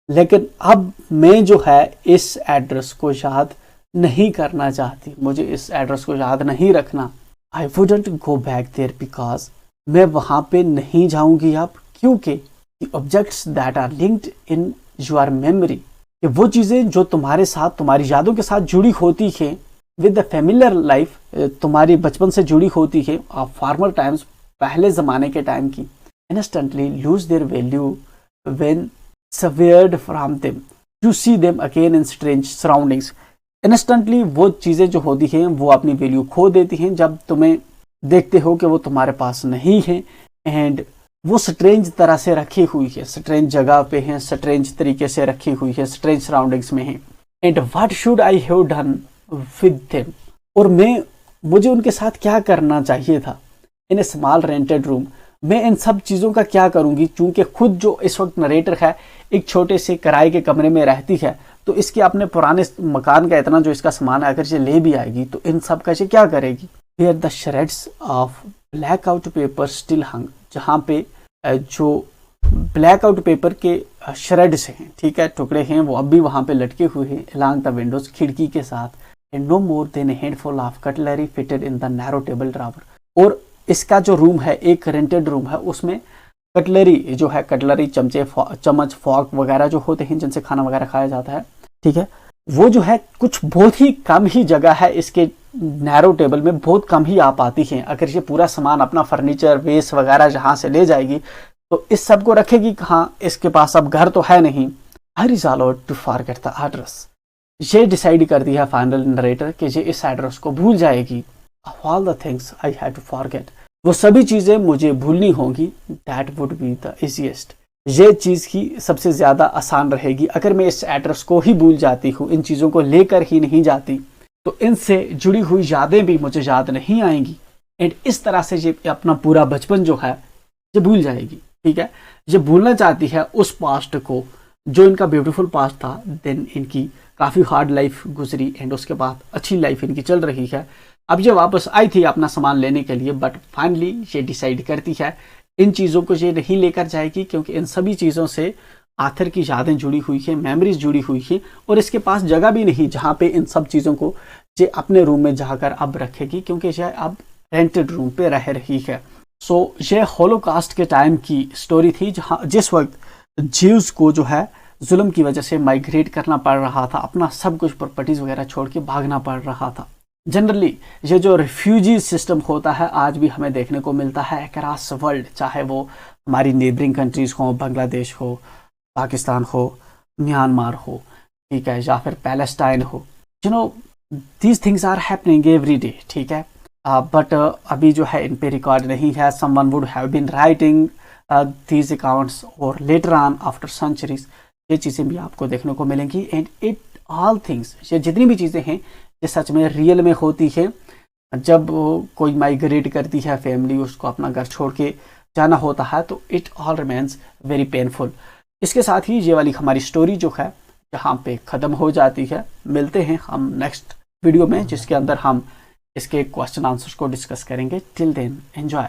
लेकिन अब मैं जो है इस एड्रेस को याद नहीं करना चाहती, मुझे इस एड्रेस को याद नहीं रखना। I wouldn't go back there because, मैं वहां पे नहीं जाऊंगी अब, क्योंकि the objects that are linked in your memory, कि वो चीजें जो तुम्हारे साथ, तुम्हारी यादों के साथ जुड़ी होती है, विद द फेमिलियर लाइफ, तुम्हारी बचपन से जुड़ी होती है, ऑफ फॉर्मर टाइम्स, पहले जमाने के टाइम की, instantly lose their value when severed from them, you see them again in strange surroundings। Instantly वो चीज़ें जो होती हैं वो अपनी वैल्यू खो देती हैं जब तुम्हें देखते हो कि वो तुम्हारे पास नहीं है, एंड वो स्ट्रेंज तरह से रखी हुई है, स्ट्रेंज जगह पे है, स्ट्रेंज तरीके से रखी हुई है, स्ट्रेंज सराउंडिंग्स में है। And what should I have done with them, और मुझे उनके साथ क्या करना चाहिए था। इन ए स्मॉल रेंटेड रूम, मैं इन सब चीज़ों का क्या करूंगी, चूंकि खुद जो इस वक्त नरेटर है एक छोटे से किराए के कमरे में रहती है, तो इसके अपने पुराने मकान का इतना जो इसका सामान है, अगर ये ले भी आएगी तो इन सब का ये क्या करेगी। Here the shreds of blackout paper still hung, जहाँ पे जो ब्लैक आउट पेपर के श्रेड्स हैं, ठीक है, टुकड़े हैं, वो अब भी वहाँ पे लटके हुए हैं अलॉन्ग द विंडोज, खिड़की के साथ। And no more than a handful of cutlery fitted in the narrow table drawer, और इसका जो रूम है एक रेंटेड रूम है, उसमें कटलरी जो है, कटलरी चमचे, चम्मच, फॉर्क वगैरह जो होते हैं जिनसे खाना वगैरह खाया जाता है, ठीक है, वो जो है कुछ बहुत ही कम ही जगह है इसके नैरो टेबल में, बहुत कम ही आ पाती हैं। अगर ये पूरा सामान अपना फर्नीचर, वेस्ट वगैरह जहाँ से ले जाएगी तो इस सब को रखेगी कहाँ, इसके पास अब घर तो है नहीं। I resolve to forget the address, ये डिसाइड कर दिया फाइनल नरेटर कि ये इस एड्रेस को भूल जाएगी। All the things I had to forget, वो सभी चीज़ें मुझे भूलनी होंगी। That would be the easiest, ये चीज़ की सबसे ज़्यादा आसान रहेगी। अगर मैं इस एड्रेस को ही भूल जाती हूँ, इन चीज़ों को लेकर ही नहीं जाती, तो इनसे जुड़ी हुई यादें भी मुझे याद नहीं आएंगी, एंड इस तरह से ये अपना पूरा बचपन जो है ये भूल जाएगी। ठीक है, ये भूलना चाहती है उस पास्ट को जो इनका ब्यूटीफुल पास्ट था। देन इनकी काफ़ी हार्ड लाइफ गुजरी, एंड उसके बाद अच्छी लाइफ इनकी चल रही है। अब ये वापस आई थी अपना सामान लेने के लिए, बट फाइनली ये डिसाइड करती है इन चीज़ों को ये नहीं लेकर जाएगी, क्योंकि इन सभी चीज़ों से आखिर की यादें जुड़ी हुई है, मेमोरीज जुड़ी हुई है, और इसके पास जगह भी नहीं जहाँ पे इन सब चीज़ों को ये अपने रूम में जाकर अब रखेगी, क्योंकि ये अब रेंटेड रूम पे रह रही है। सो ये होलोकास्ट के टाइम की स्टोरी थी, जहाँ जिस वक्त ज्यूज को जो है जुल्म की वजह से माइग्रेट करना पड़ रहा था, अपना सब कुछ प्रॉपर्टीज वगैरह छोड़ के भागना पड़ रहा था। जनरली ये जो रिफ्यूजी सिस्टम होता है आज भी हमें देखने को मिलता है अक्रॉस वर्ल्ड, चाहे वो हमारी नेबरिंग कंट्रीज हो, बांग्लादेश हो, पाकिस्तान हो, म्यांमार हो, ठीक है, या फिर पैलेस्टाइन हो। You know these things are happening every day, ठीक है, बट अभी जो है इन पे रिकॉर्ड नहीं है। Someone would have been writing these accounts और लेटर ऑन आफ्टर सेंचुरीज ये चीज़ें भी आपको देखने को मिलेंगी। एंड इट ऑल थिंग्स, ये जितनी भी चीज़ें हैं ये सच में रियल में होती है। जब कोई माइग्रेट करती है फैमिली, उसको अपना घर छोड़ के जाना होता है, तो it all remains very painful. इसके साथ ही ये वाली हमारी स्टोरी जो है यहाँ पे ख़त्म हो जाती है। मिलते हैं हम नेक्स्ट वीडियो में, जिसके अंदर हम इसके क्वेश्चन आंसर्स को डिस्कस करेंगे। Till then enjoy.